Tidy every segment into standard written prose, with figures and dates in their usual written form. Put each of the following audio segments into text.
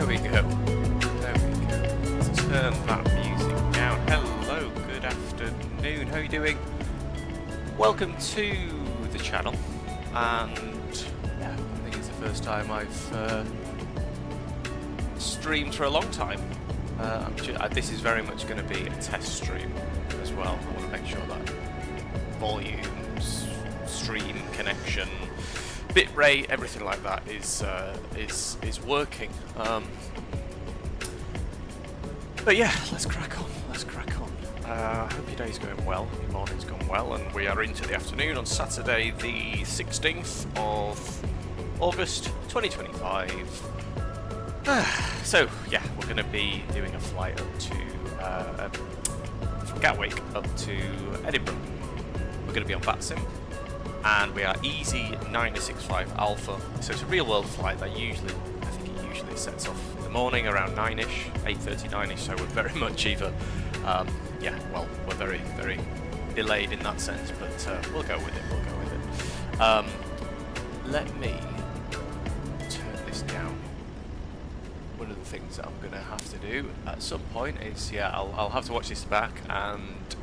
There we go. There we go. Let's turn that music down. Hello, good afternoon. How are you doing? Welcome to the channel. And yeah, I think it's the first time I've streamed for a long time. This is very much going to be a test stream as well. I want to make sure that volumes, stream connection, bitrate, everything like that is working. But yeah, let's crack on. Let's crack on. I hope your day's going well, your morning's gone well, and we are into the afternoon on Saturday, the 16th of August, 2025. So yeah, we're going to be doing a flight up to from Gatwick up to Edinburgh. We're going to be on VATSIM, and we are EasyJet Alpha. So it's a real-world flight that I think it usually sets off in the morning around 9ish, 8:30, 9ish. So we're very much either, yeah, well, we're very, very delayed in that sense, but we'll go with it. We'll go with it. Let me turn this down. One of the things that I'm going to have to do at some point is, yeah, I'll have to watch this back, and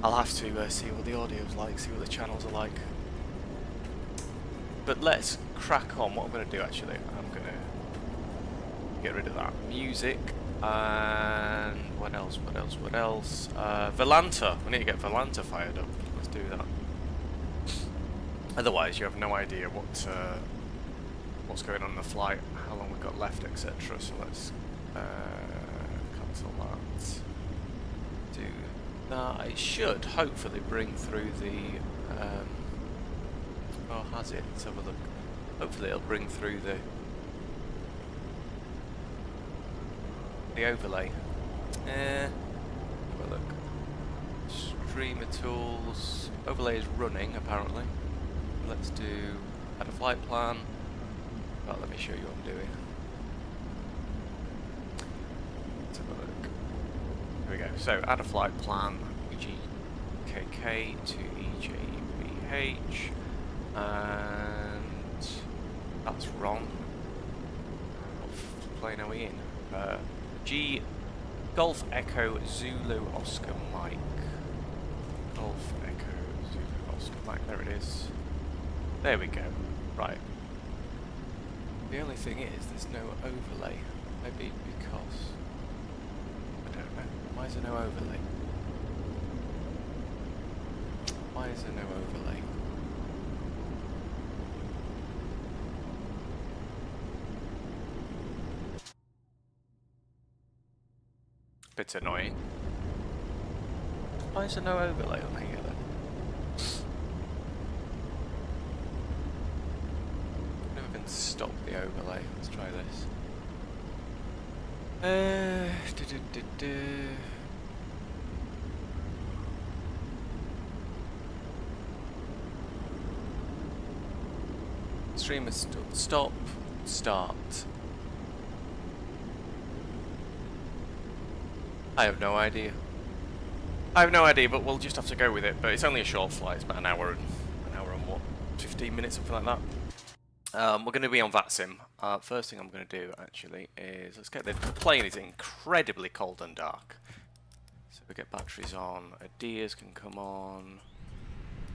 I'll have to see what the audio's like, see what the channels are like. But let's crack on. What I'm going to do, actually, I'm going to get rid of that music. And what else? Volanta. We need to get Volanta fired up. Let's do that. Otherwise, you have no idea what's going on in the flight, how long we've got left, etc. So let's cancel that. Do that. It should hopefully bring through the. Oh, has it? Let's have a look. Hopefully, it'll bring through the overlay. Have a look. Streamer tools. Overlay is running apparently. Let's do add a flight plan. Well, let me show you what I'm doing. Let's have a look. Here we go. So add a flight plan. EGKK to EGPH, and that's wrong. What plane are we in? Golf Echo Zulu Oscar Mike. Golf Echo Zulu Oscar Mike. There it is. There we go. Right. The only thing is, there's no overlay. Maybe because I don't know. Why is there no overlay? Why is there no overlay? Bit annoying. Why is there no overlay on here then? Never been stop the overlay. Let's try this. Streamer stop, start. I have no idea. But we'll just have to go with it. But it's only a short flight. It's about an hour and what, 15 minutes, something like that. We're going to be on VATSIM. First thing I'm going to do actually is let's get the plane is incredibly cold and dark. So we get batteries on. Ideas can come on.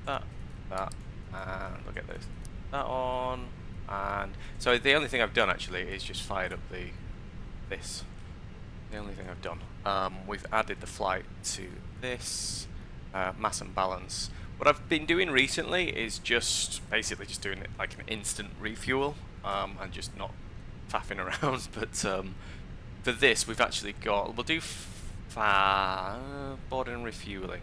That, and we'll get that on. And so the only thing I've done actually is just fired up this. The only thing I've done. We've added the flight to this mass and balance. What I've been doing recently is basically just doing it like an instant refuel and just not faffing around. But for this, we've actually we'll do boarding and refueling.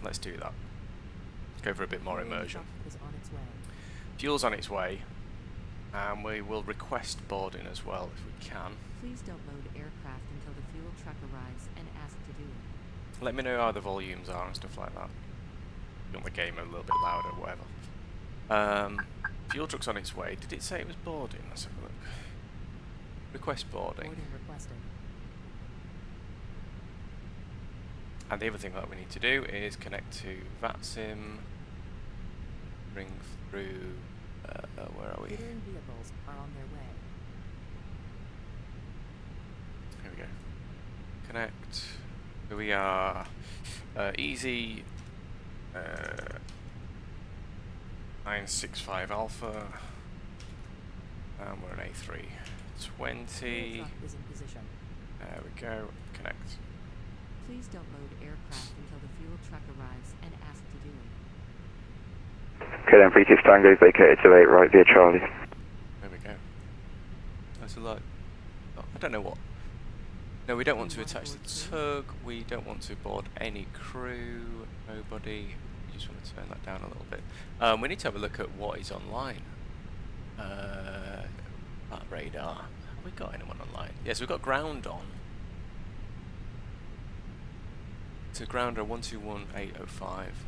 Let's do that. Go for a bit more immersion. Fuel's on its way. And we will request boarding as well if we can. Please don't load aircraft until the fuel truck arrives and ask to do it. Let me know how the volumes are and stuff like that. You want the game a little bit louder, whatever. Fuel truck's on its way. Did it say it was boarding? Let's have a look. Request boarding. Boarding requested. And the other thing that we need to do is connect to VATSIM. Bring through. Where are we Civilian vehicles are on their way. Here we go. Connect. Here we are. Easy. 965 Alpha. And we're an A320. Fuel truck is in position. There we go. Connect. Please don't load aircraft until the fuel truck arrives and ask to do it. Okay then, 32 Tango is vacated to 8 right via Charlie. There we go. That's a lot. Oh, I don't know what. No, we don't want to attach the tug. We don't want to board any crew. Nobody. We just want to turn that down a little bit. We need to have a look at what is online. That radar. Have we got anyone online? Yes, we've got ground on. It's a grounder 121805.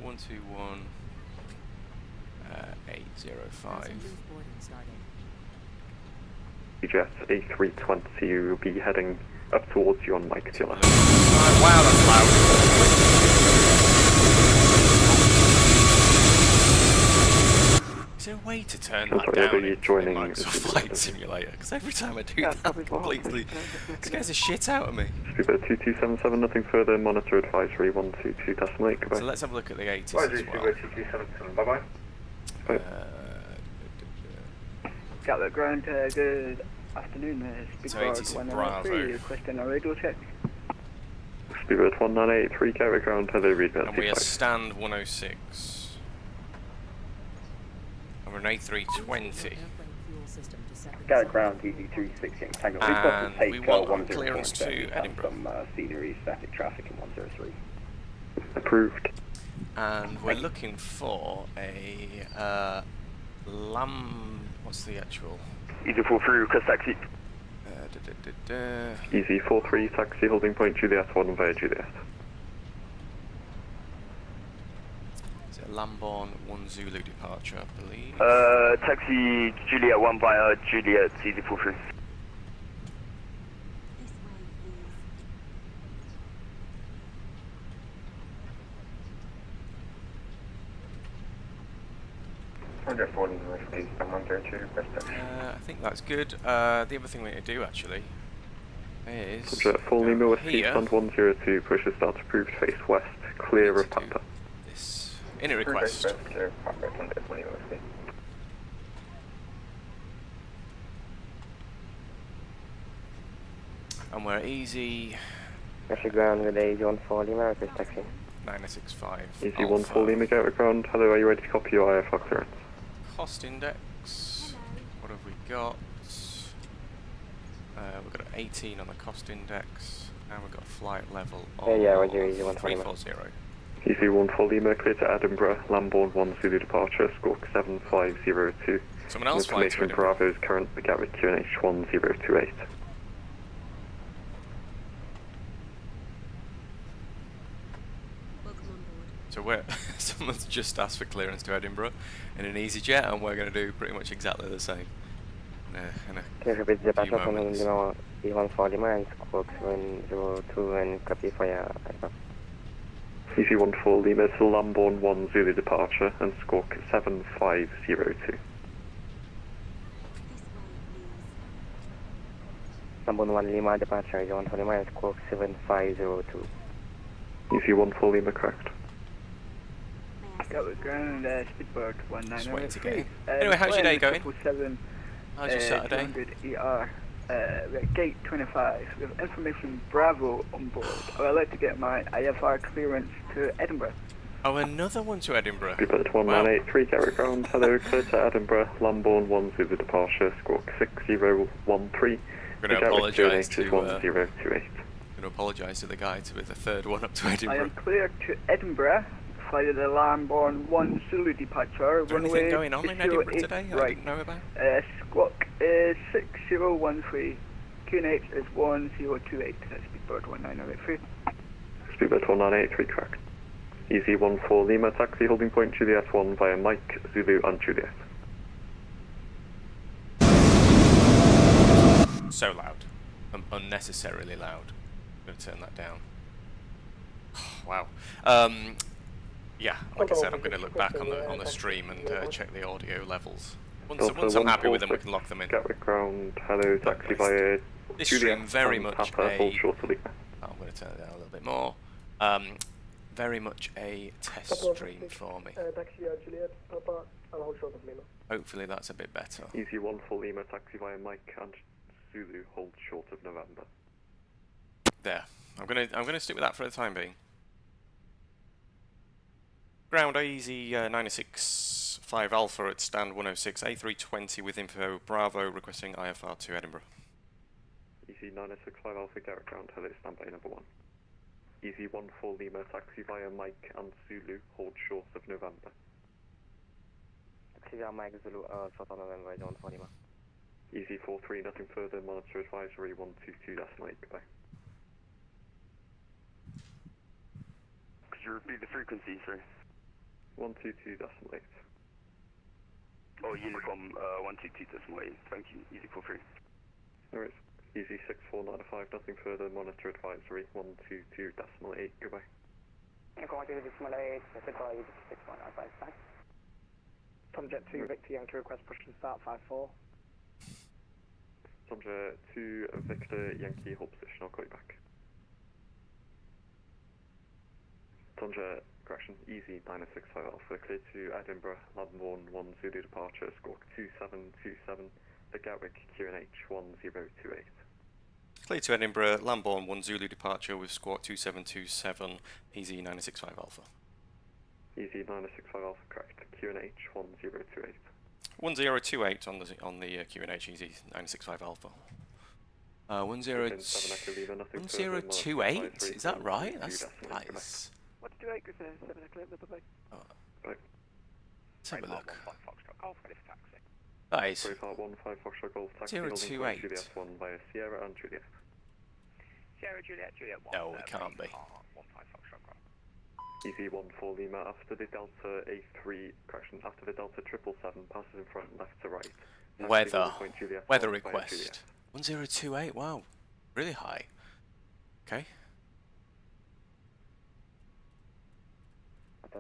121 805. Passengers boarding started. EasyJet A320 will be heading up towards you on Mike to your left. Wow, that's loud. Is there a way to turn that down in Microsoft Flight Simulator? Because every time I do that, it completely scares the shit out of me. Speedbird 2277, nothing further, monitor advisory 122.8, goodbye. So let's have a look at the 80s as well. 2277, bye-bye. Gatwick ground, good afternoon, So Speedbird 86 193, Bravo. requesting a radio check. Speedbird 1983, Gatwick ground, hello, read that. And we are stand 106. And we're an A320. Gatwick ground, EG368 Tango. We've got to And take we want 104 clearance to and Edinburgh. some scenery, static traffic in 103. Approved. And we're looking for a what's the actual? EG43, request taxi. EZ43, taxi, holding point Juliet 1 via Juliet. Is it a Lamborn 1 Zulu departure, I believe? Taxi Juliet 1 via Juliet, EZ43. I think that's good. The other thing we need to do actually is Subject full Lima with here Eastbound 102, pushes start approved, face west, clear of Papa. this inner request. And we're easy Actually ground with AG140 America's taxi. 965. Easy 1 Lima, Gatwick ground. Hello, are you ready to copy your IFR clearance? Cost index. What have we got? We've got an 18 on the cost index, and we've got a flight level of Yeah, Roger, Easy 140. 340. Easy 1 Lima, clear to Edinburgh, Lamborn 1 Zulu departure, squawk 7502. Someone else flying to Information Edinburgh. Bravo is currently Gatwick QNH 1028. So we're someone's just asked for clearance to Edinburgh in an EasyJet, and we're going to do pretty much exactly the same. In a Clear with the few departure from moments. Lima E140 and squawk 702 and copy for your aircraft. Easy 1 Lima to Lamborn 1 Zulu departure and squawk 7502. Number 1 Lima departure is 140 and squawk 7502. Easy 1 Lima, correct. Gatwick ground, Speedbird Just waiting to get 1993. in. Anyway, how's your day going? 777, How's your Saturday? 200 ER, we're at gate 25. We have information Bravo on board. I'd like to get my IFR clearance to Edinburgh. Oh, another one to Edinburgh. Speedbird 1983, Gatwick ground. Hello, clear to Edinburgh, Lamborn 1 Zulu departure, squawk 6013. I'm going to Gatwick apologise QNH is to 1028. apologise to the guy with the third one up to I Edinburgh. am clear to Edinburgh. Flight of the Lamborn 1 Zulu departure. Is there anything going on in Edinburgh today I didn't know about? Squawk is 6013. QNH is 1028. Speedbird 1983. Speedbird 1983, correct. Easy 1 Lima, taxi, holding point Juliet 1 via Mike, Zulu and Juliet. So loud. Unnecessarily loud. I'm going to turn that down. Wow. Yeah, like I said, I'm going to look back on the stream and check the audio levels. Once I'm happy with them, we can lock them in. Gatwick ground, hello, taxi via This Juliet stream very and much Papa, hold a... short of Lima. I'm going to turn it down a little bit more. Very much a test stream for me. Taxi Juliet, Papa, and hold short of Lima. Hopefully that's a bit better. Easy 1 for Lima, taxi via Mike and Zulu, hold short of November. There. I'm gonna stick with that for the time being. Ground Easy 965 Alpha at stand 106 A320 with info Bravo requesting IFR to Edinburgh. Easy 965 Alpha, Garrett ground, hello, standby number 1. Easy 1 for Lima, taxi via Mike and Zulu, hold short of November. Taxi via Mike Zulu, short of November, 1 for Lima. Easy 43, nothing further, monitor advisory 122.8, goodbye. Could you repeat the frequency, sir? 122.8. Oh, Unicom 122.8. Thank you. Easy for free. Alright. Easy 6495, nothing further, monitor advisory 122.8, goodbye. Unicom 122.8, goodbye, 6495, thanks. Tomjet 2 Victor Yankee request push and start 54. Tomjet 2 Victor Yankee, hold position, I'll call you back. Tomjet, correction, Easy 965 Alpha, clear to Edinburgh, Lambourne 10 departure, squawk 2727, the Gatwick QNH 1028. Clear to Edinburgh, Lambourne 1 Zulu departure with squawk 2727, Easy 965 Alpha. Easy 965 Alpha, correct, QNH 1028. 1028 on the QNH Easy 965 Alpha. 1028, is that right? That's nice. What to do, Acres 7 o'clock, bye-bye. Right. Let's have a look. Golf, ready for taxi. That is 15 Foxtrot Golf, taxi 028. Juliet 1 via Sierra and Juliet. Sierra Juliet, Juliet 1. No, it can't be. 15 Foxtrot Golf. Easy 1 for Lima, after the Delta A3, correction, after the Delta 777 passes in front, left to right. Weather. Juliet Weather 1 via request. Juliet. 1028, wow. Really high. Okay.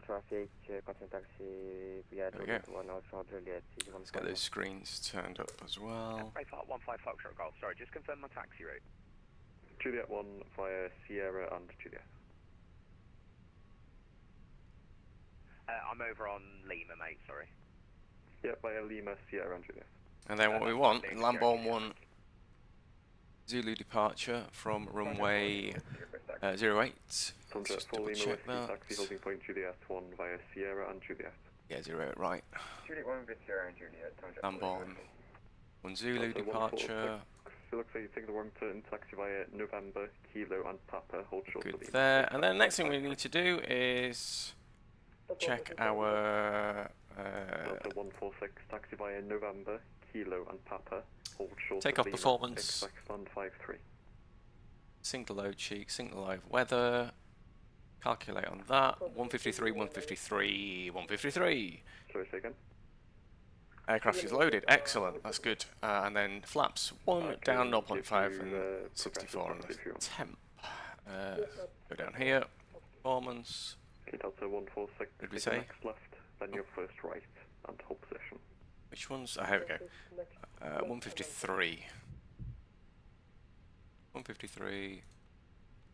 Traffic, continue taxi via There we go. 1 short Juliet. Let's get those screens turned up as well. 15 Foxtrot Golf, sorry, just confirm my taxi route. Juliet 1 via Sierra and Juliet. I'm over on Lima, mate, sorry. Yeah, via Lima, Sierra and Juliet. And then what we want, Lambourne 1 Zulu departure from runway 08. Let's Tomjet just 4 double Lima, check Whiskey, that. taxi holding point Juliet 1 via Sierra and Juliet. Yeah, 08, right. Juliet 1 with Sierra and Juliet. Lambourne 1 Zulu Delta departure. 146, so looks like you take the wrong turn, taxi via November, Kilo and Papa, hold short Good of Lima. there. And then next thing we need to do is check our Delta 146, taxi via November, Kilo and Papa, hold short take of off Lima, performance. expect stand 53. Sync the load cheek, sync the live weather, calculate on that. 153, 153, 153. Sorry, say again? Aircraft is loaded, excellent, that's good. And then flaps 1 down 0.5 and 64 on the temp. Go down here, performance. Okay, Delta 146, Did we take the say? next left, then your first right, and hold position. Which ones? Oh, here we go. 153. 153.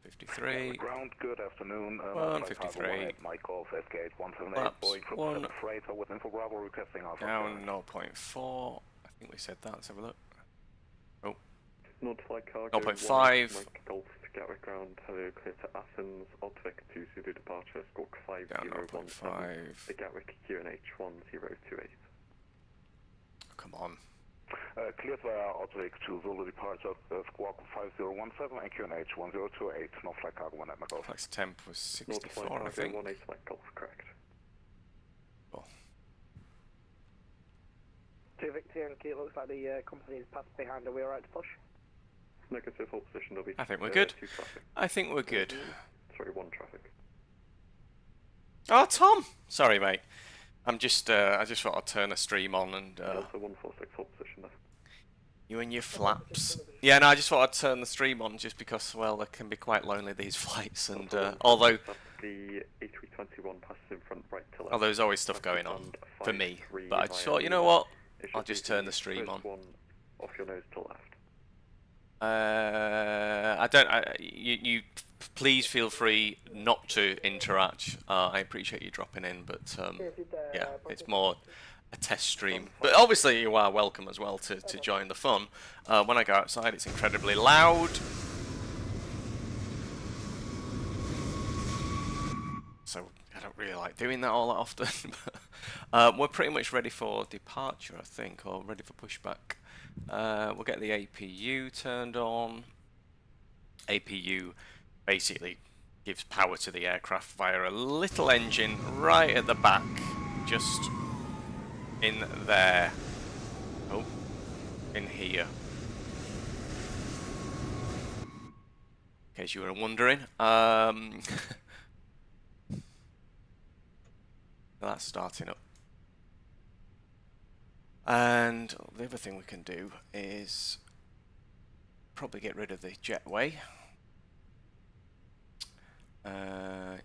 53. Ground, good afternoon. 153. Mike Golf, SK8 178, Flaps, Boeing 1. 7 freighter with info Bravo requesting Alpha. Down 0.4. I think we said that. Let's have a look. Oh, North flight cargo 0.5. Mike Golf to Gatwick ground, hello, clear to Athens, Odvik to Zulu departure, squawk down 5017, 0.5. the Gatwick QNH 1028. Come on. Cleared via Odvik to Zulu departure, squawk 5017 and QNH 1028, North flight cargo 1 at my Golf. Flex temp was North flight 64, I cargo think. 18 Mike Golf, correct. Cool. 2 Victor Yankee, it looks like the company's passed behind. Are we alright to push? Negative, hold position, there'll be I think we're good. 2 traffic. I think we're good. Sorry, 1 traffic. Oh, Tom! Sorry, mate. I just thought I'd turn the stream on and Delta 146, hold position there. you and your flaps. Yeah, no, I just thought I'd turn the stream on just because, well, they can be quite lonely, these flights, and although the A321 passes in front, right to left. Oh, there's always stuff going on for me, but I just thought, you know what? I'll just turn the stream on. One off your nose to left. You please feel free not to interact. I appreciate you dropping in, but yeah, it's more a test stream. But obviously you are welcome as well to join the fun. When I go outside, it's incredibly loud. So I don't really like doing that all that often. We're pretty much ready for departure, I think, or ready for pushback. We'll get the APU turned on. APU basically gives power to the aircraft via a little engine right at the back, just in there. Oh, in here. In case you were wondering. That's starting up. And the other thing we can do is probably get rid of the jetway.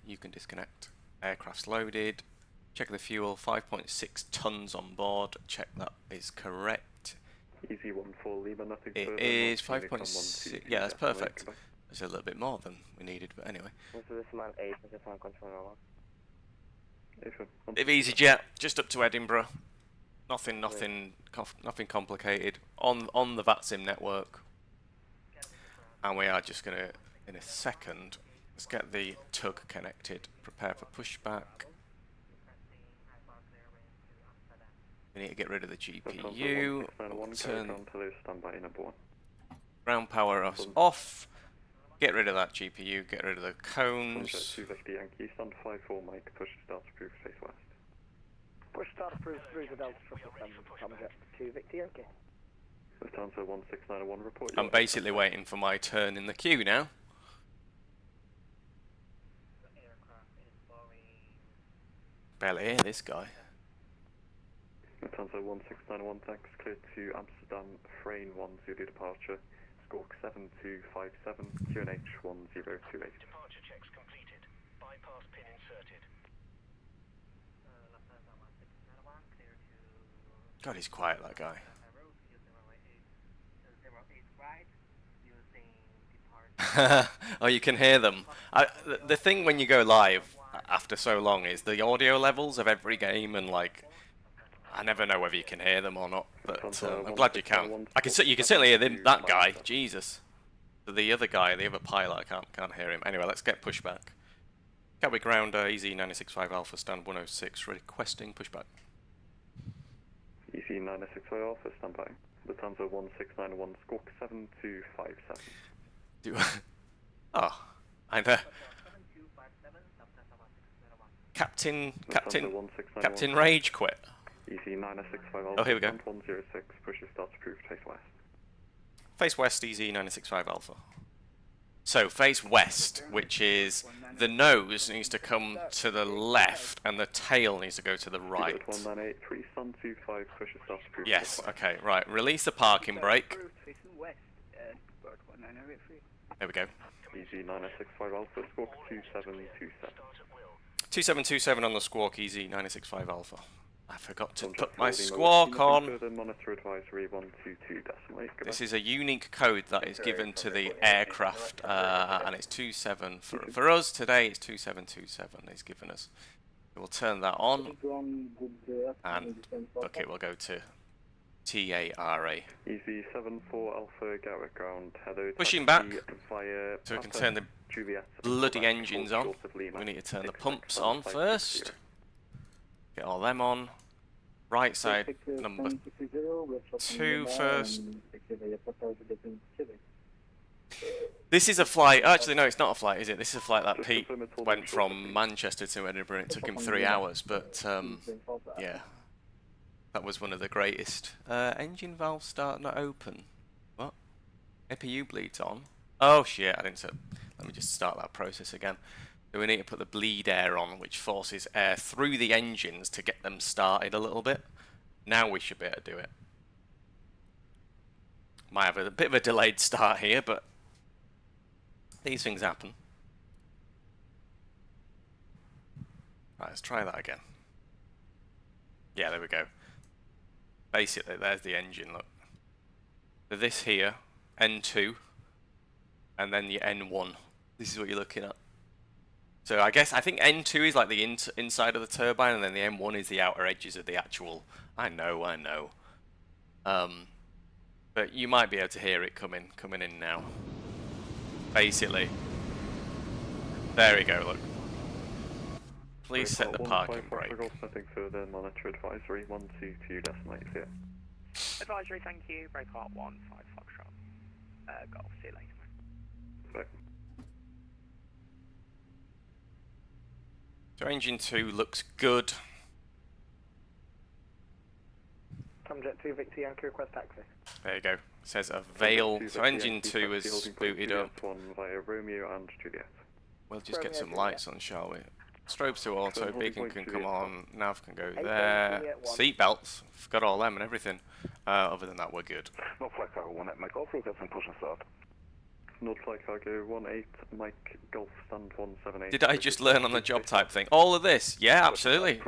You can disconnect. Aircraft's loaded. Check the fuel, 5.6 tons on board. Check that is correct. Easy 14 Lima, nothing it further. Is 5.6. Yeah, that's perfect. It's a little bit more than we needed, but anyway. Decimal 8, decimal control over. If EasyJet, just up to Edinburgh. Nothing complicated. On the VATSIM network. And we are just going to, in a second, let's get the tug connected. Prepare for pushback. We need to get rid of the GPU. Turn ground power off. Get rid of that GPU. Get rid of the cones. 250 Yankee, stand 54 Mike, push start approved, face west. Push start approved through the Delta Triple 2 Victor Yankee. Lufthansa 1691 report. I'm basically waiting for my turn in the queue now. Barely hear this guy. Lufthansa 1691, thanks. Clear to Amsterdam, Frame 10 departure. Squawk 7257, QNH 1028. Departure checks completed. Bypass pin inserted. God, he's quiet, that guy. Oh, you can hear them. The thing when you go live after so long is the audio levels of every game, and like, I never know whether you can hear them or not. But I'm glad you can. You can certainly hear that guy. Jesus. The other guy, the other pilot, I can't hear him. Anyway, let's get pushback. Gatwick ground, Easy 965 Alpha, stand 106, requesting pushback. Easy 965 Alpha, stand by. Lufthansa 1691, Squawk 7257. Oh, and Captain Rage quit. Easy 965 Alpha, oh, here we go. 106, push your start approved, face west. Face west, Easy 965 Alpha. So face west, which is the nose needs to come to the left and the tail needs to go to the right. 1983, Sun 25, push your start approved. Yes, okay, right. Release the parking brake. There we go. Easy 965 Alpha, Squawk 2727. 2727 on the squawk, Easy 965 Alpha. I forgot to put my squawk on. Monitor advisory 122.8. This is a unique code that is given to the aircraft, and it's 27 for us today. It's 2727. He's given us. We'll turn that on, and okay, we'll go to TARA. Easy 74 Alpha Gatwick ground. Pushing back so we can turn the bloody engines on. We need to turn the pumps on first. Get all them on. Right side, number 2 first. This is a flight. Actually, no, it's not a flight, is it? This is a flight that Pete went from Manchester to Edinburgh. It took him 3 hours, but yeah, that was one of the greatest. Engine valve start not open. What? APU bleeds on. Oh shit! I didn't. Let me just start that process again. So we need to put the bleed air on, which forces air through the engines to get them started a little bit. Now we should be able to do it. Might have a bit of a delayed start here, but these things happen. Right, let's try that again. Yeah, there we go. Basically, there's the engine, look. So this here, N2, and then the N1. This is what you're looking at. So I think N2 is like the inside of the turbine, and then the M1 is the outer edges of the actual... I know. But you might be able to hear it coming in now. Basically. There we go, look. Please set the parking brake. Settings for the monitor advisory 122.8, yeah. Advisory, thank you. Brake art 1, 5 Foxtrot. Golf, see you later. Right. So engine 2 looks good. Tomjet 2 Victor Yankee request taxi. There you go. It says avail. So engine 2 is booted up. One via Romeo and Juliet. We'll just get some lights on, shall we? Strobes to auto, beacon can come on, nav can go there. Seat belts, got all them and everything. Other than that, we're good. No flight cargo 18 Mike Golf, request and push and start. No flight cargo 18 Mike Golf stand 178. Did I just learn on the job type thing? All of this? Yeah, absolutely.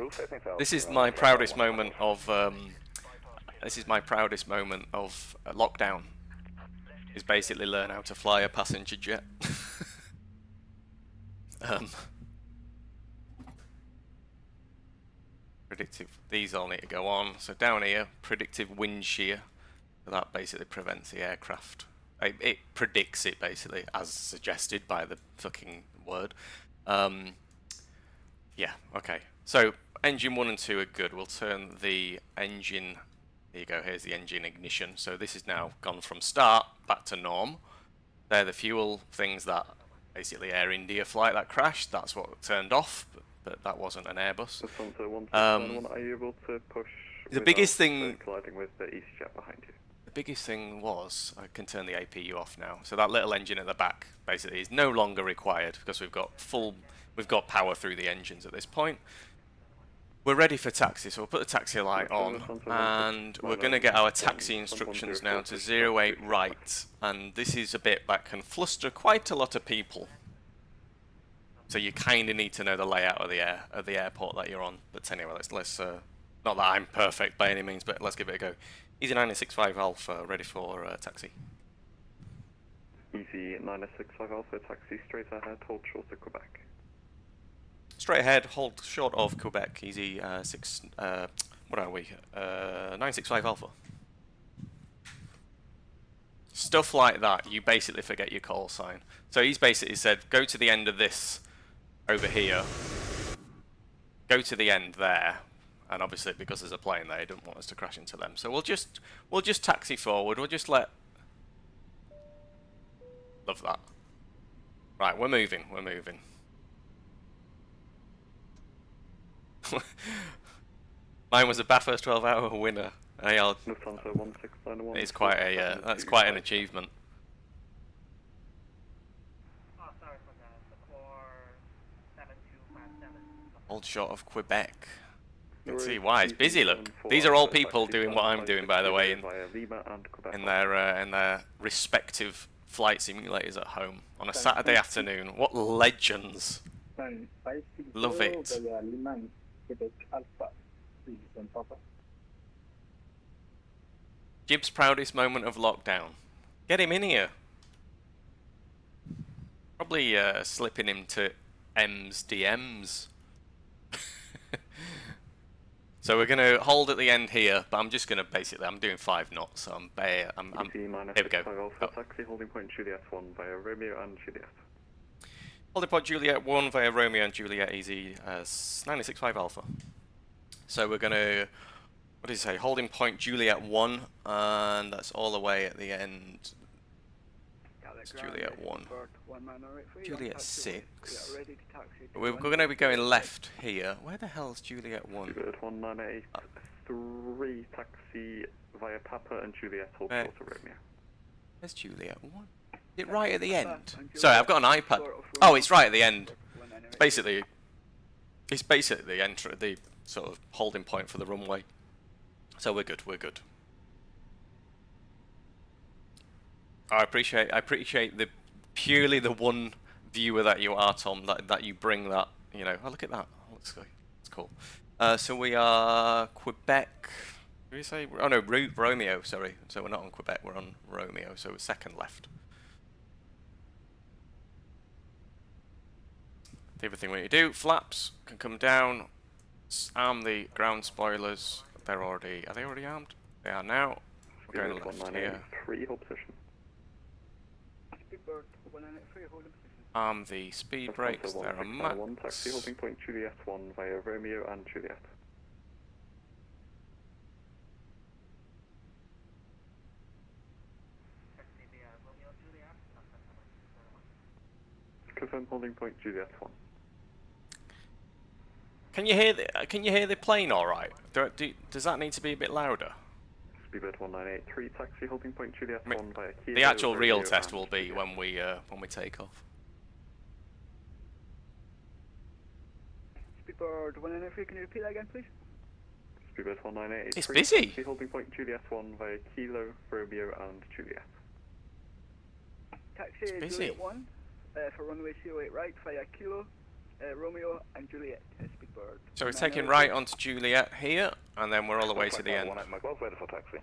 This is my proudest moment of lockdown. Is basically learn how to fly a passenger jet. Predictive, these all need to go on. So down here, predictive wind shear. So that basically prevents the aircraft. It predicts it basically, as suggested by the fucking word. Yeah, okay. So engine 1 and 2 are good. We'll turn the engine, there you go, here's the engine ignition. So this is now gone from start back to norm. They're the fuel things that basically Air India flight that crashed. That's what turned off, but that wasn't an Airbus. Are you able to push the biggest thing colliding with the EasyJet behind you? The biggest thing was, I can turn the APU off now. So that little engine at the back basically is no longer required because we've got power through the engines at this point. We're ready for taxi, so we'll put the taxi light on, and we're going to get our taxi instructions now to 08 right, and this is a bit that can fluster quite a lot of people. So you kind of need to know the layout of the airport that you're on. But anyway, let's not that I'm perfect by any means, but let's give it a go. Easy 965 Alpha, ready for taxi. Easy 965 Alpha, taxi straight ahead, hold short of Quebec. Straight ahead, hold short of Quebec, easy 965 Alpha. Stuff like that, you basically forget your call sign. So he's basically said, go to the end of this over here, go to the end there, and obviously because there's a plane there, he doesn't want us to crash into them. So we'll just taxi forward, we'll just let... Love that. Right, we're moving. Mine was a Bathurst 12-hour winner. It's quite a that's quite an achievement. Hold short of Quebec. You can see why it's busy. Look, these are all people doing what I'm doing, by the way, in their respective flight simulators at home on a Saturday afternoon. What legends! Love it. Jib's proudest moment of lockdown. Get him in here. Probably slipping him to M's DMs. So we're going to hold at the end here, but I'm just going to basically, I'm doing 5 knots, so here we go. Taxi, holding point Juliet 1 via Romeo and Juliet. Holding point Juliet 1 via Romeo and Juliet, easy 965 Alpha. So we're going to, what did he say, holding point Juliet 1, and that's all the way at the end. It's Juliet 1. Juliet 6. We're going to be going left here. Where the hell's Juliet 1? Juliet 1983, taxi via Papa and Juliet, hold short of Romeo. Where's Juliet 1? Is it right at the end? Sorry, I've got an iPad. Oh, it's right at the end. It's basically the sort of holding point for the runway. So we're good. I appreciate the purely the one viewer that you are, Tom, that you bring that, you know. Oh, look at that. cool. So we are Quebec. Did we say? Oh no, Romeo. Sorry. So we're not on Quebec. We're on Romeo. So we're second left. The other thing we need to do, flaps can come down. Arm the ground spoilers. They're already. Are they already armed? They are now. We're going left here. 3, hold position. Speedbird 193, holding position. Arm the speed brakes. They're a max. 1 taxi holding point Juliet 1 via Romeo and Juliet. Confirm holding point Juliet 1. Can you hear the plane all right? Does that need to be a bit louder? Speedbird 1983, taxi holding point Juliet 1 via Kilo. The actual real Romeo test and will be Juliet. when we take off. Speedbird 193, can you repeat that again, please? Speedbird 1983. It's busy. Taxi holding point Juliet 1 via Kilo, Romeo and Juliet. Taxi busy. Juliet 1 for runway 08 right via Kilo, Romeo and Juliet. Speedbird. So we're taking right onto Juliet here, and then we're all the way to the end. 18 Mike Golf, ready for taxi.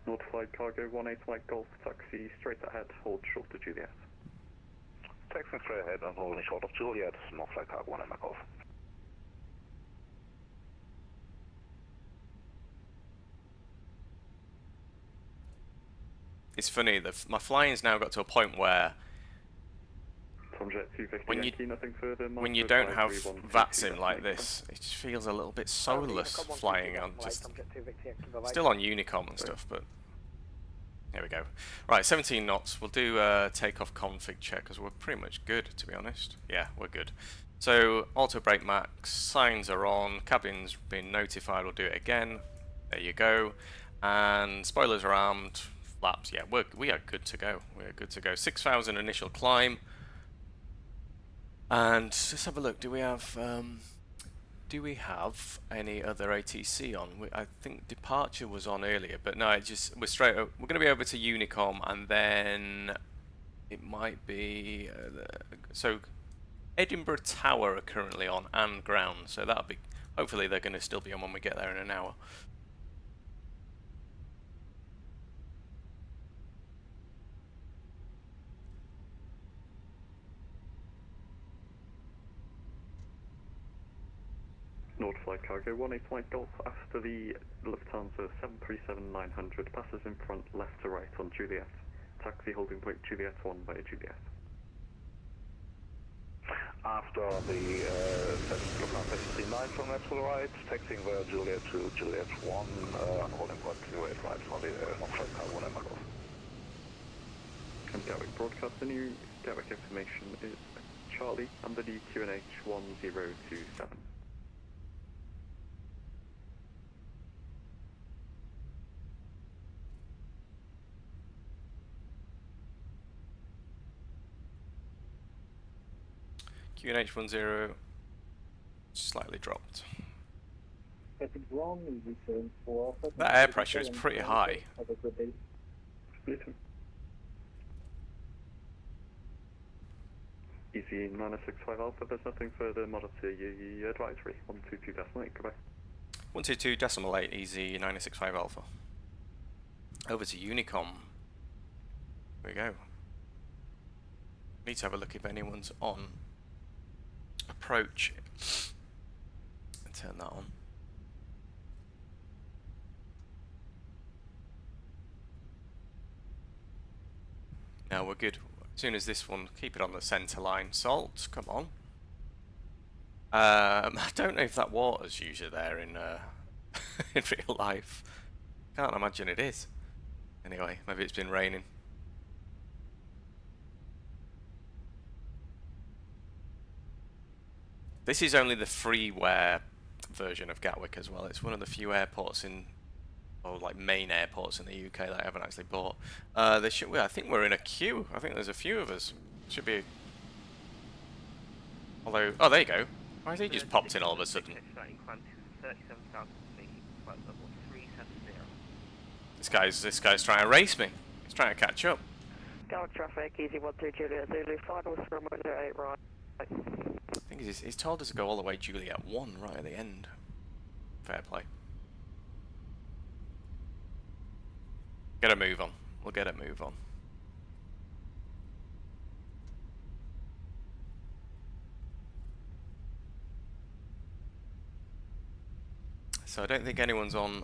North Flight Cargo 18 Mike Golf, taxi straight ahead, hold short to Juliet. Taxiing straight ahead and holding short of Juliet, North Flight Cargo 18 Mike Golf. It's funny, my flying's now got to a point where when you don't have VATSIM like this, it just feels a little bit soulless flying on just still on Unicom and stuff, but here we go. Right, 17 knots. We'll do a takeoff config check because we're pretty much good, to be honest. Yeah, we're good. So auto brake max, signs are on, cabin's been notified. We'll do it again. There you go. And spoilers are armed. Flaps. Yeah, we are good to go. We're good to go. 6,000 initial climb. And let's have a look. Do we have any other ATC on? I think departure was on earlier, but no, we're straight up. We're going to be over to Unicom, and then it might be so Edinburgh Tower are currently on and ground, so that'll be hopefully they're going to still be on when we get there in an hour. North Flight Cargo 18 Mike Golf, after the Lufthansa 737-900 passes in front left to right on Juliet. Taxi holding point Juliet 1 via Juliet. After the Lufthansa 739 from left to the right, taxiing via Juliet to Juliet 1, holding point 08 right for the North Flight Cargo 18 Mike Golf. And Gatwick broadcast, the new Gatwick information is Charlie under the QNH 1027. QNH 10 slightly dropped. That air pressure is pretty high. Easy 965 Alpha, there's nothing further, monitor your advisory. 122.8, goodbye. 122.8, easy 965 Alpha. Over to Unicom. There we go. Need to have a look if anyone's on. Approach and turn that on. Now we're good. As soon as this one, keep it on the centre line. Salt, come on. I don't know if that water's usually there in in real life. Can't imagine it is. Anyway, maybe it's been raining. This is only the freeware version of Gatwick as well. It's one of the few airports in, or like main airports in the UK that I haven't actually bought. I think we're in a queue. I think there's a few of us. Should be. Although, oh, there you go. Why has he just popped in all of a sudden? This guy's trying to race me. He's trying to catch up. Gatwick traffic, easy 12 Juliet Zulu, final with runway 08 right. I think he's told us to go all the way Juliet 1 right at the end. Fair play. Get a move on. We'll get a move on. So I don't think anyone's on...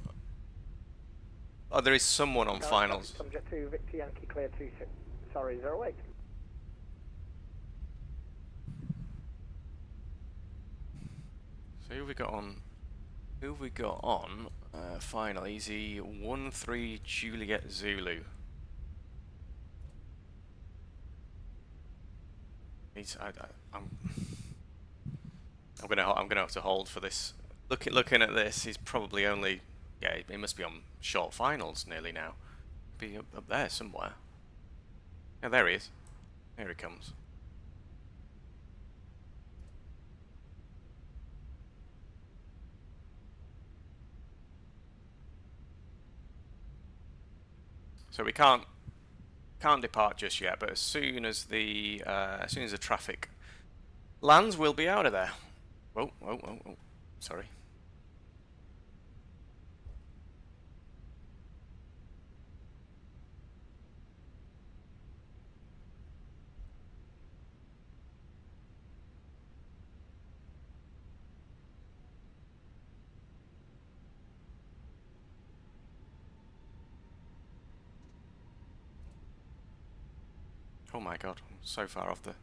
Oh, there is someone on finals. Subject to Victor Yankee clear 26. Sorry, 08. So who have we got on? Who have we got on? Final easy 1-3 Juliet Zulu. I'm gonna have to hold for this. Looking at this, he's probably only, yeah, he must be on short finals nearly now. Be up there somewhere. Yeah, there he is. Here he comes. So we can't depart just yet, but as soon as the traffic lands, we'll be out of there. Whoa, whoa, whoa, whoa. Sorry. Oh my god, I'm so far off the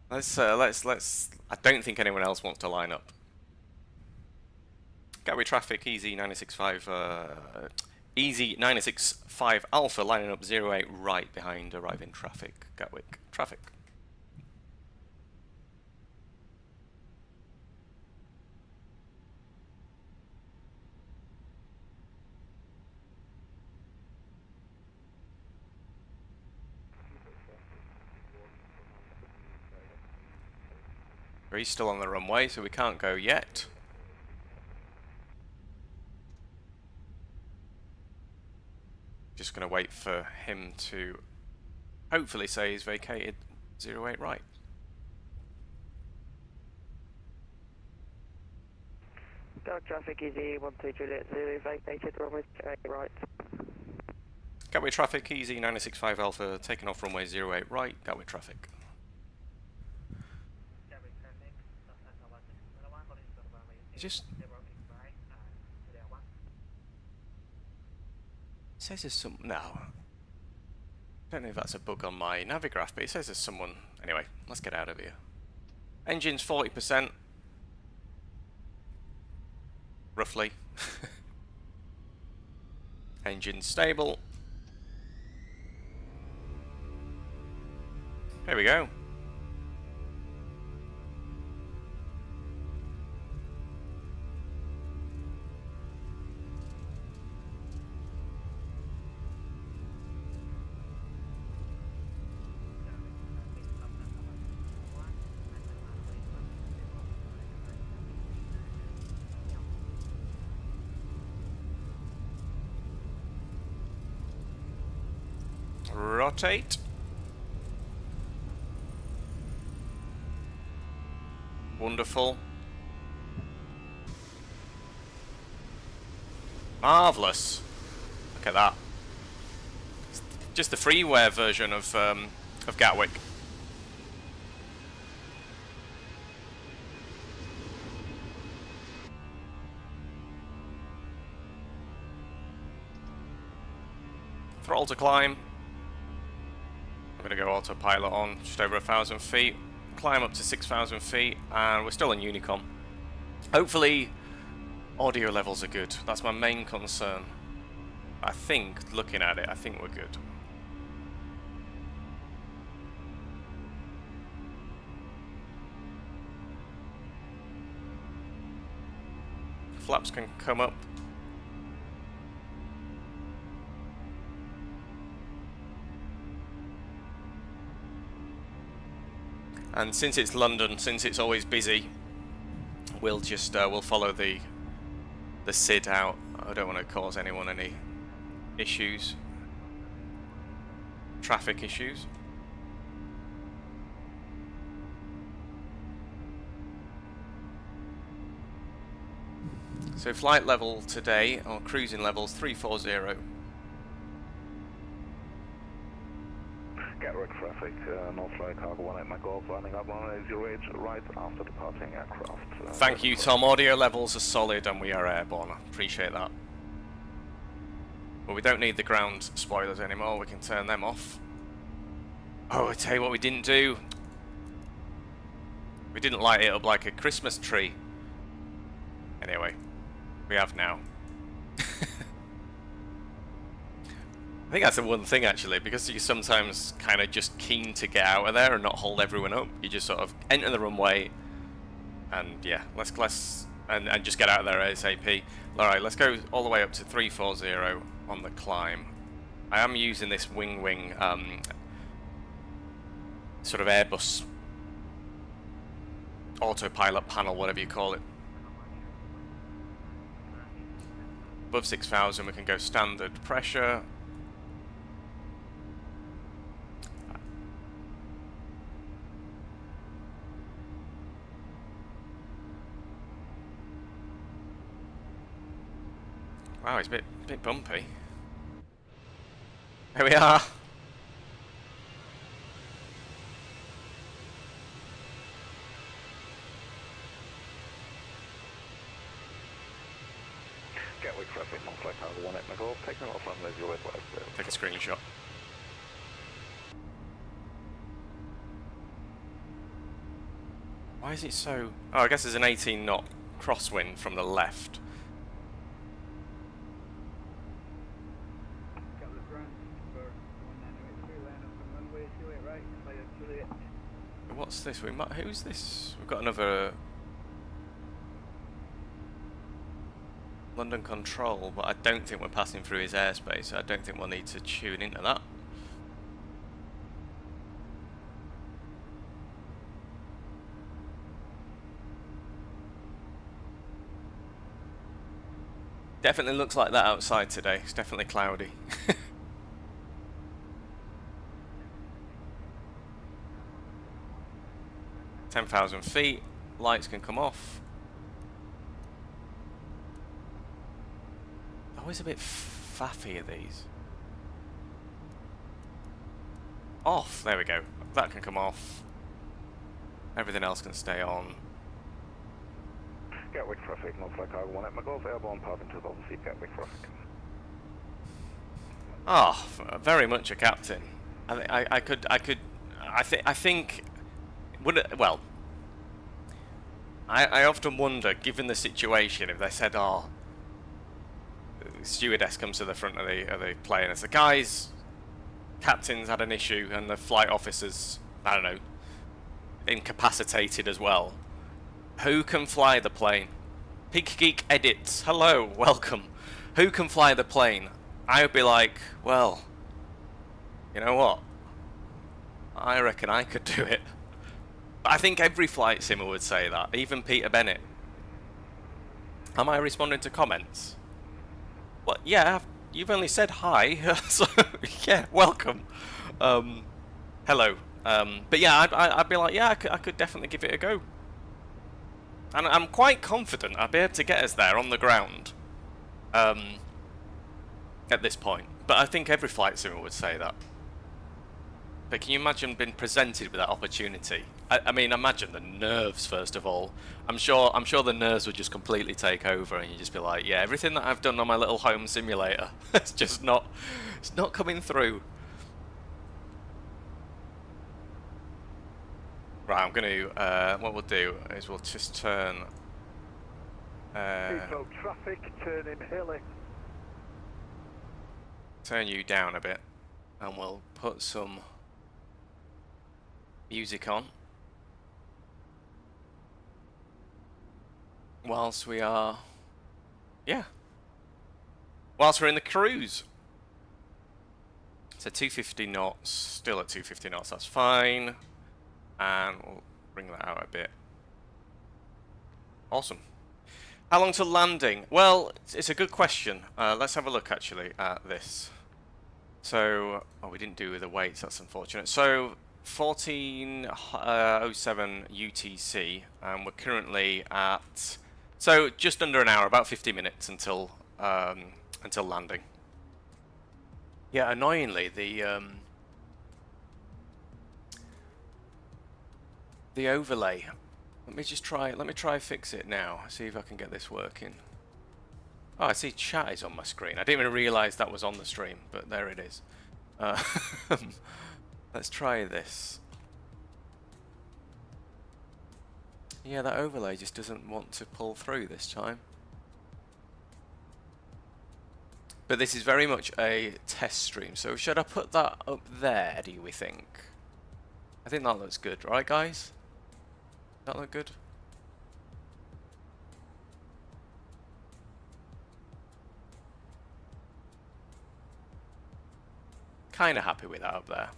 let's I don't think anyone else wants to line up. Gatwick traffic easy 965 easy 965 Alpha lining up 08 right behind arriving traffic. Gatwick traffic. He's still on the runway, so we can't go yet. Just going to wait for him to hopefully say he's vacated 08 right. Gatwick traffic easy 1-2 Juliet Zulu vacated runway 08 right. Gatwick traffic easy 965 Alpha taking off runway 08 right. Gatwick traffic. Just says there's some no. I don't know if that's a bug on my Navigraph, but it says there's someone. Anyway, let's get out of here. Engine's 40%, roughly. Engine stable. There we go. Rotate. Wonderful. Marvelous. Look at that. It's just the freeware version of Gatwick. Throttle to climb. I'm going to go autopilot on just over 1,000 feet, climb up to 6,000 feet, and we're still in Unicom. Hopefully audio levels are good. That's my main concern. I think, looking at it, I think we're good. Flaps can come up. And since it's London, since it's always busy, we'll just we'll follow the SID out. I don't want to cause anyone any issues. traffic issues. So flight level today, or cruising levels 340. Gatwick traffic, North Flight Cargo 18 Mike Golf, landing up 180 right after departing aircraft. Thank you, Tom. Audio levels are solid and we are airborne. I appreciate that. But we don't need the ground spoilers anymore. We can turn them off. Oh, I tell you what we didn't do. We didn't light it up like a Christmas tree. Anyway, we have now. I think that's the one thing actually, because you're sometimes kind of just keen to get out of there and not hold everyone up. You just sort of enter the runway and yeah, let's and just get out of there ASAP. Alright, let's go all the way up to 340 on the climb. I am using this WINWING sort of Airbus autopilot panel, whatever you call it. Above 6,000 we can go standard pressure. Wow, it's a bit bumpy. Here we are. Gatwick traffic, North Flight Cargo 18 Mike Golf, taking off runway 08 left. Take a screenshot. Why is it so... Oh, I guess there's an 18 knot crosswind from the left. What's this? Who's this? We've got another London Control, but I don't think we're passing through his airspace, so I don't think we'll need to tune into that. Definitely looks like that outside today. It's definitely cloudy. 10,000 feet, lights can come off. Always a bit faffy are these. Off, there we go. That can come off. Everything else can stay on. Gatwick traffic, North Flight Cargo 18 Mike Golf, airborne passing 2,000 feet, Gatwick traffic. Ah, oh, very much a captain. I think. Would it, well, I often wonder, given the situation, if they said, "Oh, the stewardess comes to the front of the plane," and it's the guys, captain's had an issue, and the flight officers, I don't know, incapacitated as well. Who can fly the plane? Pig Geek Edits, hello, welcome. Who can fly the plane? I would be like, well, you know what? I reckon I could do it. I think every flight simmer would say that, even Peter Bennett. Am I responding to comments? What? Yeah, you've only said hi, so yeah, welcome. Hello. But yeah, I'd be like, yeah, I could definitely give it a go. And I'm quite confident I'd be able to get us there on the ground at this point. But I think every flight simmer would say that. But can you imagine being presented with that opportunity? I mean, imagine the nerves first of all. I'm sure the nerves would just completely take over, and you just be like, yeah, everything that I've done on my little home simulator, it's just not coming through. Right, I'm going to. What we'll do is we'll just turn. Traffic turning hilly. Turn you down a bit, and we'll put some music on whilst we are, whilst we're in the cruise. So 250 knots, still at 250 knots, that's fine, and we'll bring that out a bit. Awesome. How long to landing? Well, it's a good question. Let's have a look actually at this. So, oh, we didn't do the weights, that's unfortunate. So, 14:07 UTC, and we're currently at, so just under an hour, about 50 minutes until landing. Yeah, annoyingly, the overlay. Let me try fix it now. See if I can get this working. Oh, I see chat is on my screen. I didn't even realise that was on the stream, but there it is. Let's try this. Yeah, that overlay just doesn't want to pull through this time. But this is very much a test stream, so should I put that up there, do we think? I think that looks good, right guys? Does that look good? Kinda happy with that up there.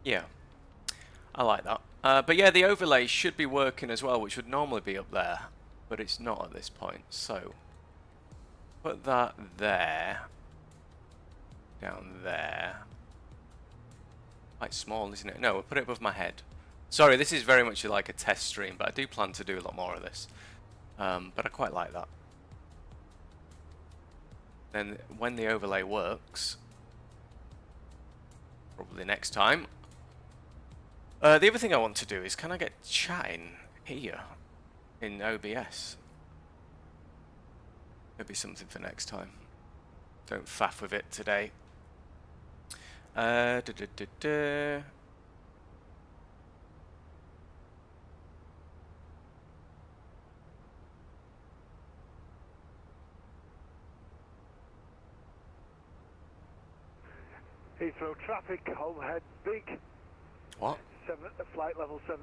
Yeah, I like that. But yeah, the overlay should be working as well, which would normally be up there, but it's not at this point. So, put that there, down there. Quite small, isn't it? No, we'll put it above my head. Sorry, this is very much like a test stream, but I do plan to do a lot more of this. But I quite like that. Then, when the overlay works, probably next time. The other thing I want to do is, can I get chatting here in OBS? Maybe something for next time. Don't faff with it today. Heathrow traffic, overhead big. What? Flight level 70.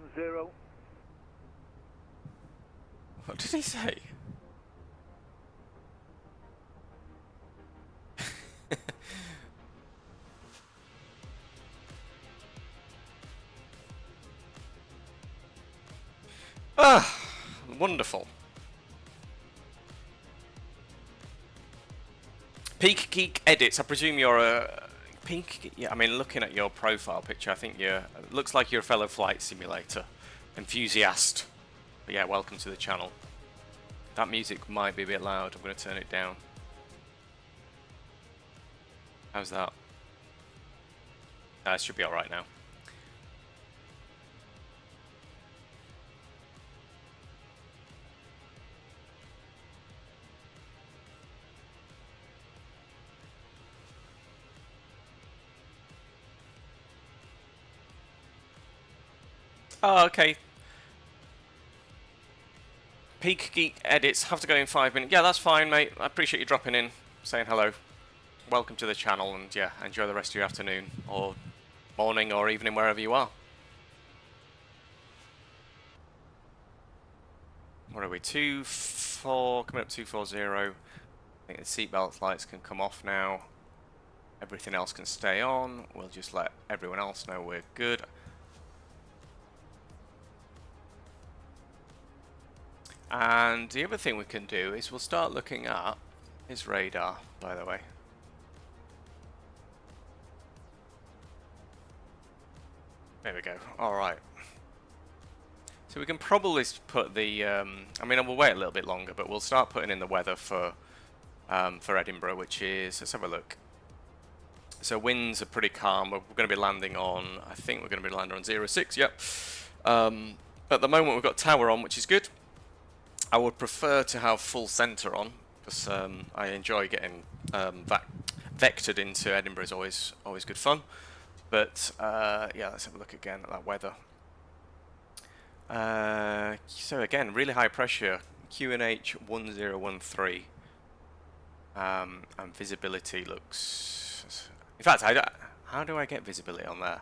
What did he say? Ah, wonderful. Peak Geek Edits. I presume you're a Pink. Yeah, I mean, looking at your profile picture, I think looks like you're a fellow flight simulator enthusiast. But yeah, welcome to the channel. That music might be a bit loud. I'm going to turn it down. How's that? It should be all right now. Oh, okay. Peak Geek Edits, have to go in 5 minutes. Yeah, that's fine, mate. I appreciate you dropping in, saying hello. Welcome to the channel, and yeah, enjoy the rest of your afternoon, or morning, or evening, wherever you are. What are we? 24, coming up 240. I think the seatbelt lights can come off now. Everything else can stay on. We'll just let everyone else know we're good. And the other thing we can do is we'll start looking at his radar, by the way. There we go. Alright. So we can probably put the, I mean, we'll wait a little bit longer, but we'll start putting in the weather for Edinburgh, which is, let's have a look. So winds are pretty calm. We're going to be landing on, I think we're going to be landing on 06, yep. At the moment we've got tower on, which is good. I would prefer to have full centre on, because I enjoy getting vectored into Edinburgh. Is always good fun. But yeah, let's have a look again at that weather. So again, really high pressure, QNH 1013, and visibility looks. In fact, how do I get visibility on there?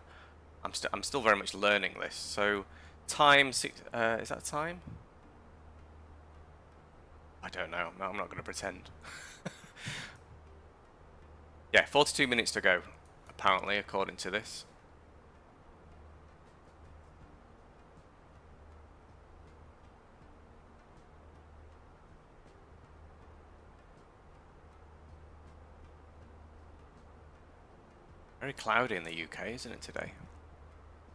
I'm still very much learning this. So time is that time? I don't know. No, I'm not going to pretend. Yeah, 42 minutes to go, apparently, according to this. Very cloudy in the UK, isn't it, today?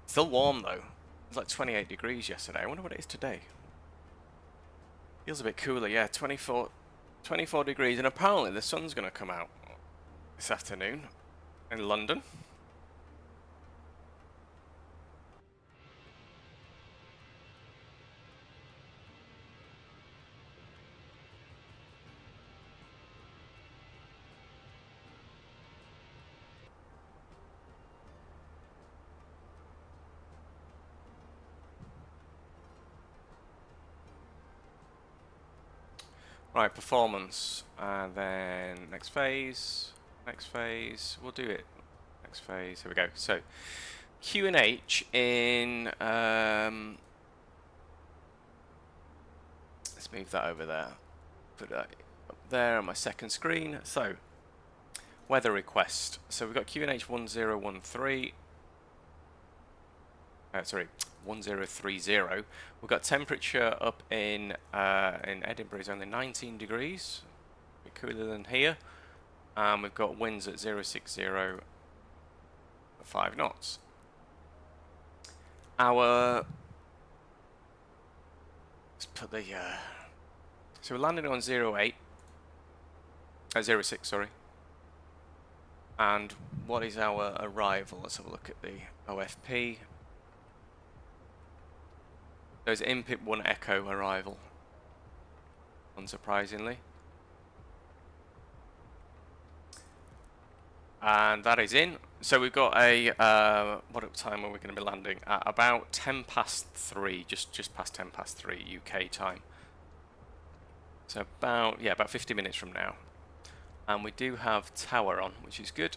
Still warm, though. It was like 28 degrees yesterday. I wonder what it is today. Feels a bit cooler, yeah. 24 degrees, and apparently the sun's going to come out this afternoon in London. Right, performance, and then next phase, we'll do it, next phase, here we go. So, Q&H in, let's move that over there, put that up there on my second screen. So, weather request, so we've got Q&H 1013, sorry, 1030. We've got temperature up in Edinburgh is only 19 degrees, a bit cooler than here. We've got winds at 060 at 5 knots. Let's put the so we're landing on 08, 06, sorry. And what is our arrival? Let's have a look at the OFP. There's IMPIP 1 Echo arrival, unsurprisingly. And that is in. So we've got a, what time are we going to be landing? At about 10 past 3, just past 10 past 3 UK time. So about 50 minutes from now. And we do have tower on, which is good.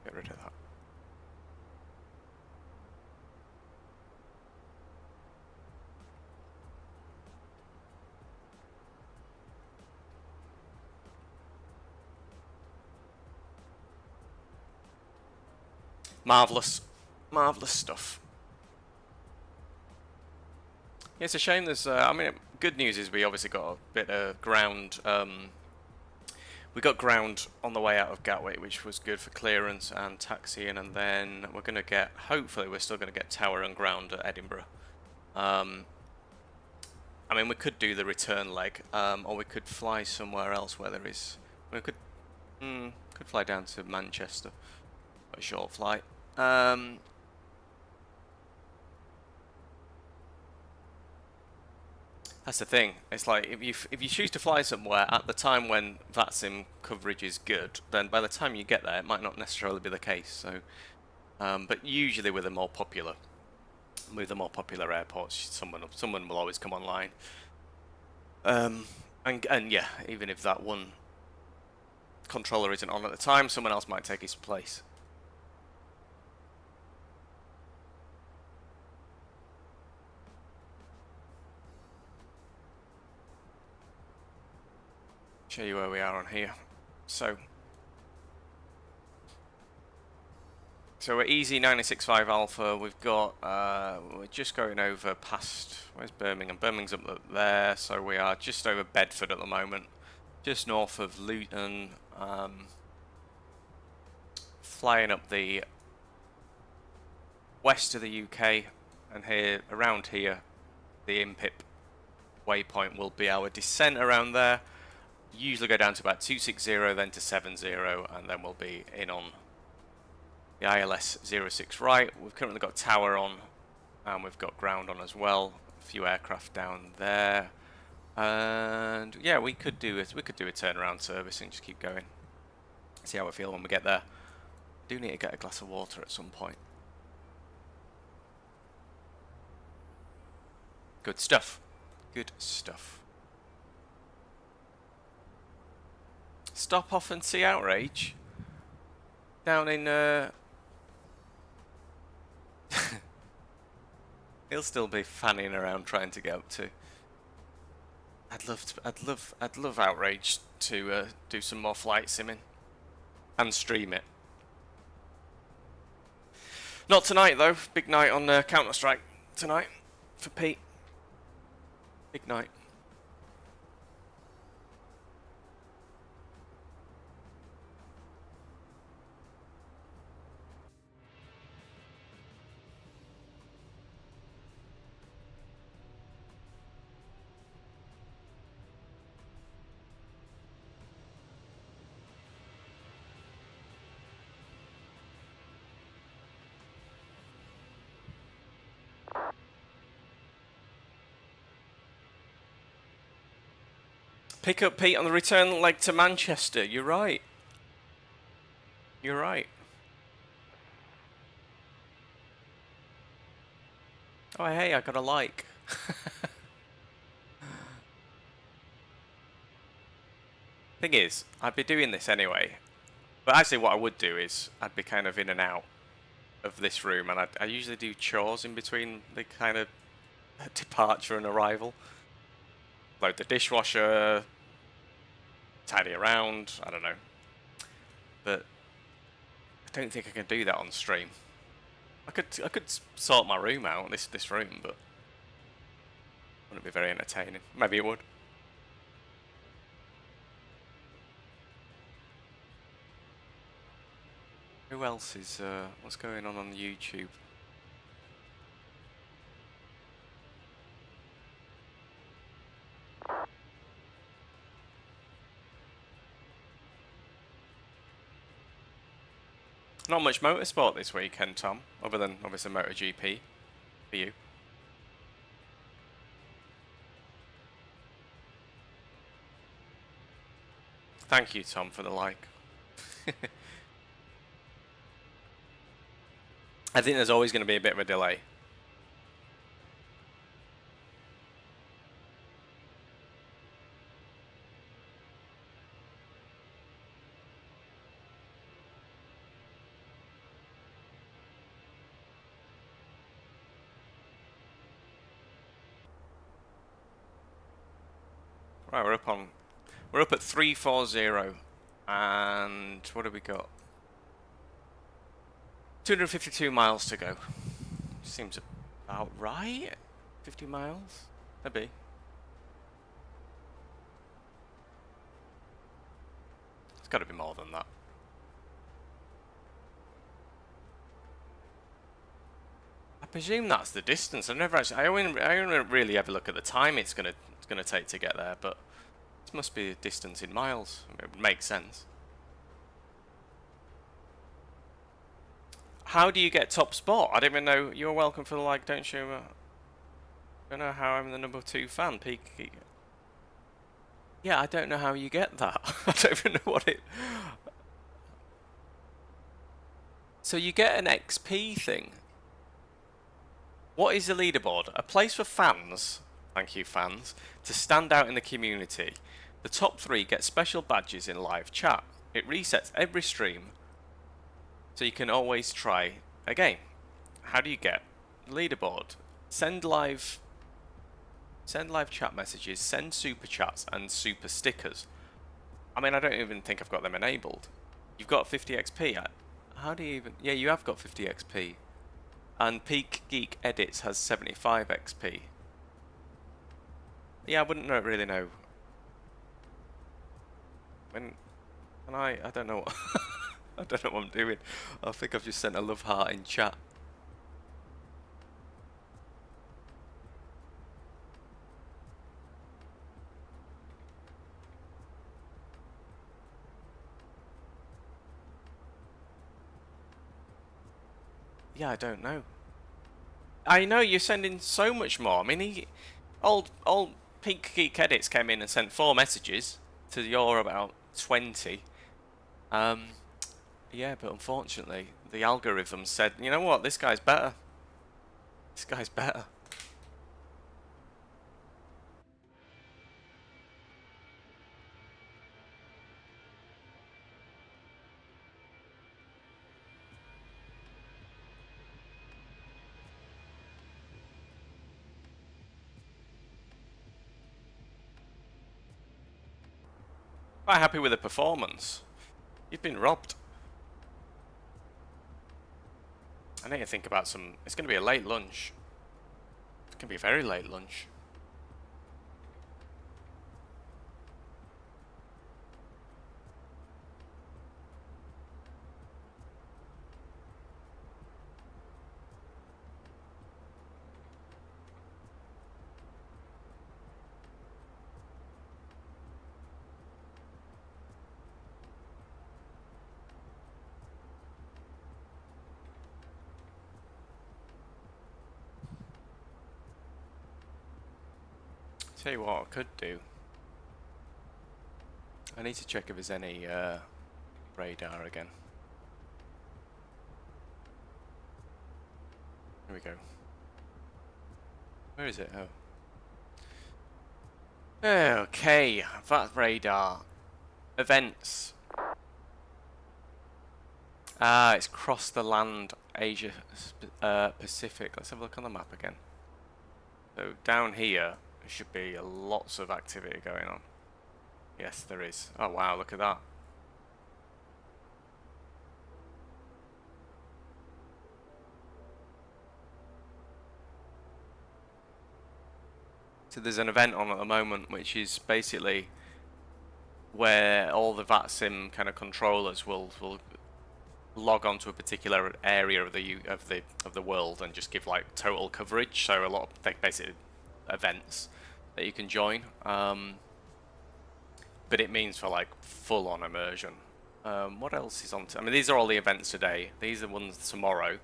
Get rid of that. Marvellous. Marvellous stuff. Yeah, it's a shame there's, I mean, good news is we obviously got a bit of ground, we got ground on the way out of Gatwick, which was good for clearance and taxiing, and then we're going to get, hopefully we're still going to get tower and ground at Edinburgh. I mean, we could do the return leg, or we could fly somewhere else where there is, we could fly down to Manchester, a short flight. That's the thing. It's like if you choose to fly somewhere at the time when VATSIM coverage is good, then by the time you get there, it might not necessarily be the case. So, but usually with the more popular airports, someone will always come online. And yeah, even if that one controller isn't on at the time, someone else might take his place. Show you where we are on here. So we're easy 965 Alpha. We've got we're just going over past, where's Birmingham? Birmingham's up there, so we are just over Bedford at the moment, just north of Luton. Flying up the west of the UK, and here around here, the IMPIP waypoint will be our descent around there. Usually go down to about 260, then to 70, and then we'll be in on the ILS 06 right. We've currently got tower on, and we've got ground on as well. A few aircraft down there, and yeah, we could do a turnaround service and just keep going. See how we feel when we get there. Do need to get a glass of water at some point. Good stuff. Good stuff. Stop off and see Outrage down in he'll still be fanning around trying to get up to I'd love Outrage to do some more flight simming and stream it. Not tonight though. Big night on Counter Strike tonight for Pete. Big night. Pick up Pete on the return leg to Manchester. You're right. You're right. Oh, hey, I got a like. Thing is, I'd be doing this anyway. But actually what I would do is, I'd be kind of in and out of this room, and I usually do chores in between the kind of departure and arrival. Load the dishwasher, tidy around, I don't know. But I don't think I can do that on stream. I could sort my room out, this room, but wouldn't be very entertaining. Maybe it would. Who else is what's going on YouTube? Not much motorsport this weekend, Tom, other than obviously MotoGP for you. Thank you, Tom, for the like. I think there's always going to be a bit of a delay. Right, we're up at 340, and what have we got? 252 miles to go. Seems about right. 50 miles, maybe. It's got to be more than that. I presume that's the distance. I've never actually. I only really ever look at the time it's gonna take to get there, but this must be the distance in miles. It would make sense. How do you get top spot? I don't even know. You're welcome for the like, don't you? I don't know how I'm the #2 fan. Peak. Yeah, I don't know how you get that. I don't even know what it. So you get an XP thing. What is the leaderboard? A place for fans. Thank you, fans, to stand out in the community. The top 3 get special badges in live chat. It resets every stream, so you can always try again. How do you get leaderboard? Send live chat messages, send super chats and super stickers. I mean, I don't even think I've got them enabled. You've got 50 XP. How do you even... Yeah, you have got 50 XP. And Peak Geek Edits has 75 XP. Yeah, I wouldn't really know. When can I don't know what I don't know what I'm doing. I think I've just sent a love heart in chat. Yeah, I don't know. I know you're sending so much more. I mean, old Peak Geek Edits came in and sent 4 messages to your about 20. Yeah, but unfortunately, the algorithm said, you know what, this guy's better. This guy's better. Quite happy with the performance. You've been robbed. I need to think about some... It's going to be a late lunch. It's going to be a very late lunch. Tell you what I could do. I need to check if there's any radar again. Here we go. Where is it? Oh. Okay, that radar. Events. Ah, it's crossed the land, Asia Pacific. Let's have a look on the map again. So down here, there should be lots of activity going on. Yes, there is. Oh wow, look at that. So there's an event on at the moment, which is basically where all the VATSIM kind of controllers will log onto a particular area of the world and just give like total coverage. So a lot of basically events that you can join, but it means for like full-on immersion. What else is on? I mean, these are all the events today. These are ones tomorrow.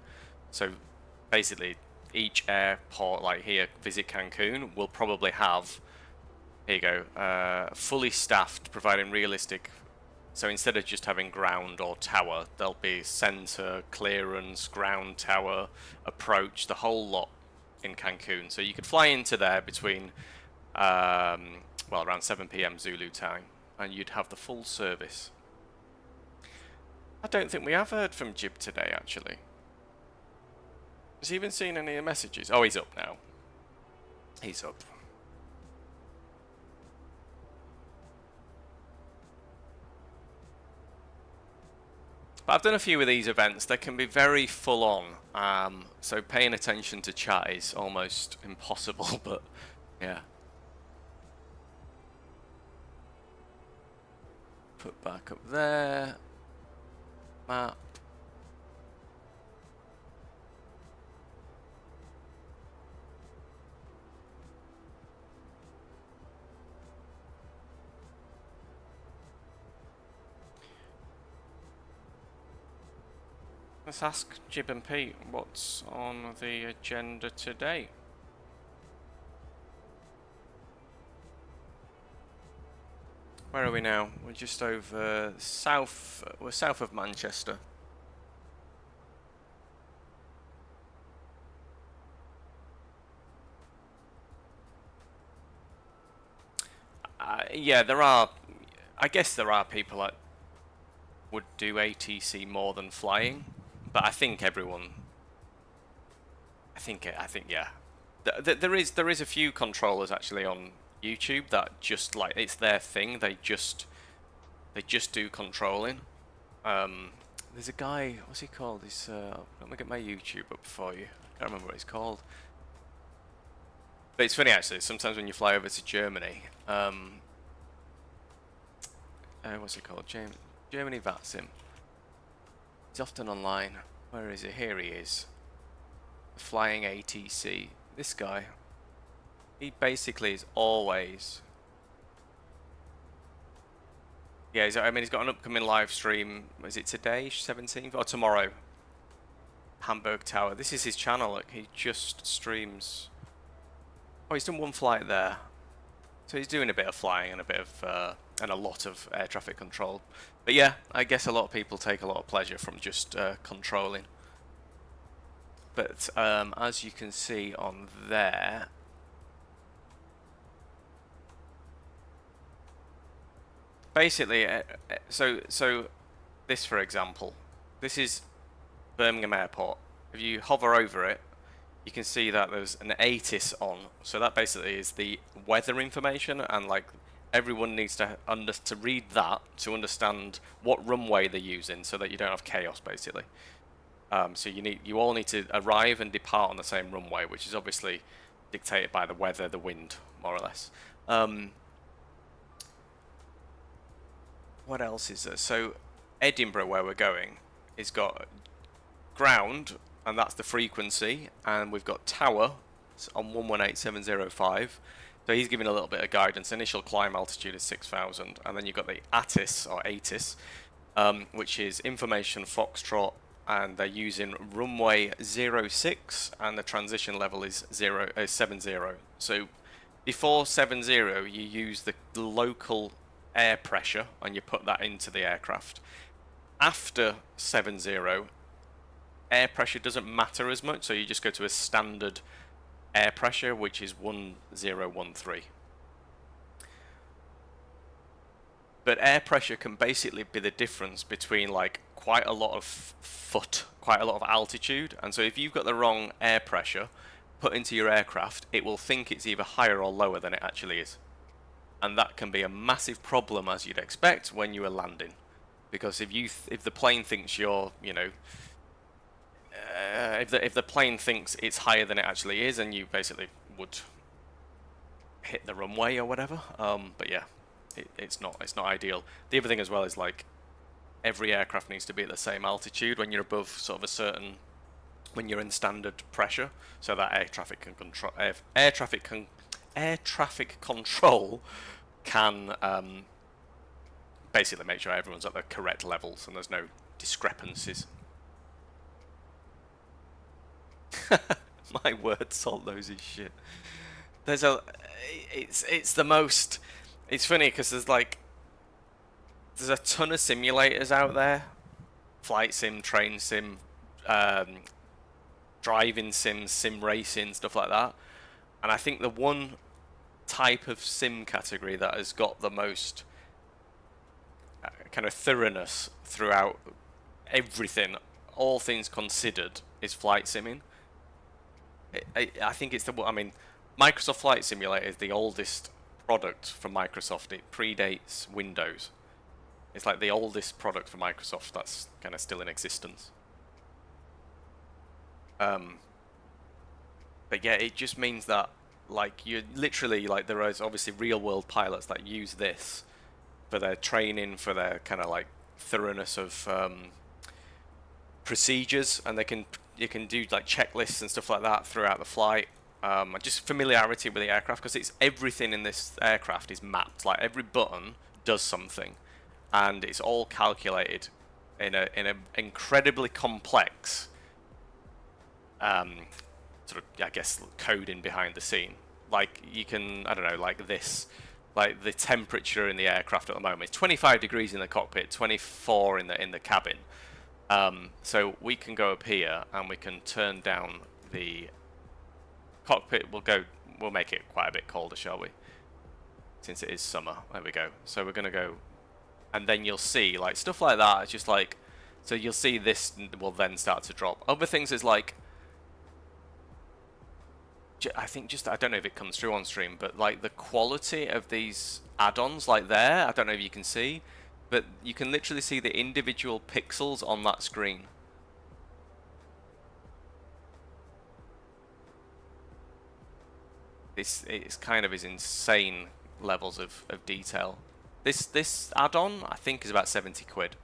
So basically, each airport, like here, Visit Cancun, will probably have. Here you go. Fully staffed, providing realistic. So instead of just having ground or tower, there'll be center, clearance, ground, tower, approach, the whole lot in Cancun. So you could fly into there between, well, around 7 PM Zulu time, and you'd have the full service. I don't think we have heard from Jib today, actually. Has he even seen any messages? Oh, he's up now. He's up. But I've done a few of these events. They can be very full on, so paying attention to chat is almost impossible, but yeah. Put back up there. Map. Let's ask Jib and Pete what's on the agenda today. Where are we now? We're just over south. We're south of Manchester. Yeah, there are. I guess there are people that would do ATC more than flying. But I think everyone. I think yeah. There is a few controllers actually on YouTube that just like it's their thing. They just do controlling. There's a guy. What's he called? He's. Let me get my YouTube up for you. I can't remember what he's called. But it's funny actually. Sometimes when you fly over to Germany, what's he called? Germany VATSIM. He's often online. Where is he? Here he is. Flying ATC. This guy. He basically is always. Yeah, he's got an upcoming live stream. Is it today, 17th, or tomorrow? Hamburg Tower. This is his channel. Look, he just streams. Oh, he's done one flight there. So he's doing a bit of flying and a bit of and a lot of air traffic control. But yeah, I guess a lot of people take a lot of pleasure from just controlling. But as you can see on there, basically, so this, for example, this is Birmingham Airport. If you hover over it, you can see that there's an ATIS on. So that basically is the weather information and like everyone needs to read that to understand what runway they're using, so that you don't have chaos, basically. So you all need to arrive and depart on the same runway, which is obviously dictated by the weather, the wind, more or less. What else is there? So Edinburgh, where we're going, is got ground, and that's the frequency, and we've got tower on 118705. So he's giving a little bit of guidance. Initial climb altitude is 6,000, and then you've got the ATIS, or ATIS, which is information Foxtrot, and they're using runway 06, and the transition level is 70. So before 70, you use the local air pressure, and you put that into the aircraft. After 70, air pressure doesn't matter as much, so you just go to a standard air pressure, which is 1013. But air pressure can basically be the difference between like quite a lot of quite a lot of altitude, and so if you've got the wrong air pressure put into your aircraft, it will think it's either higher or lower than it actually is. And that can be a massive problem, as you'd expect, when you are landing. Because if the plane thinks you're, you know, if the plane thinks it's higher than it actually is, and you basically would hit the runway or whatever. But yeah, it's not ideal. The other thing as well is like every aircraft needs to be at the same altitude when you're above sort of a certain, when you're in standard pressure, so that air traffic control can basically make sure everyone's at the correct levels and there's no discrepancies. My word, salt nose is shit. There's it's the most, it's funny because there's a ton of simulators out there, flight sim, train sim, driving sims, sim racing, stuff like that. And I think the one type of sim category that has got the most kind of thoroughness throughout everything, all things considered, is flight simming. I think it's I mean, Microsoft Flight Simulator is the oldest product from Microsoft. It predates Windows. It's like the oldest product from Microsoft that's kind of still in existence. But yeah, it just means that like you literally, like, there is obviously real world pilots that use this for their training, for their kind of like thoroughness of procedures, and you can do like checklists and stuff like that throughout the flight. Just familiarity with the aircraft, because it's everything in this aircraft is mapped. Like every button does something, and it's all calculated in a incredibly complex sort of, I guess, coding behind the scene. Like you can, I don't know, like this, like the temperature in the aircraft at the moment, it's 25 degrees in the cockpit, 24 in the cabin. So we can go up here and we can turn down the cockpit. We'll make it quite a bit colder, shall we? Since it is summer. There we go. So we're gonna go, and then you'll see like stuff like that. It's just like, so you'll see this will then start to drop. Other things is like, I think just, I don't know if it comes through on stream, but like the quality of these add-ons, like there, I don't know if you can see, but you can literally see the individual pixels on that screen. It's kind of is insane levels of detail. This add-on, I think, is about 70 quid.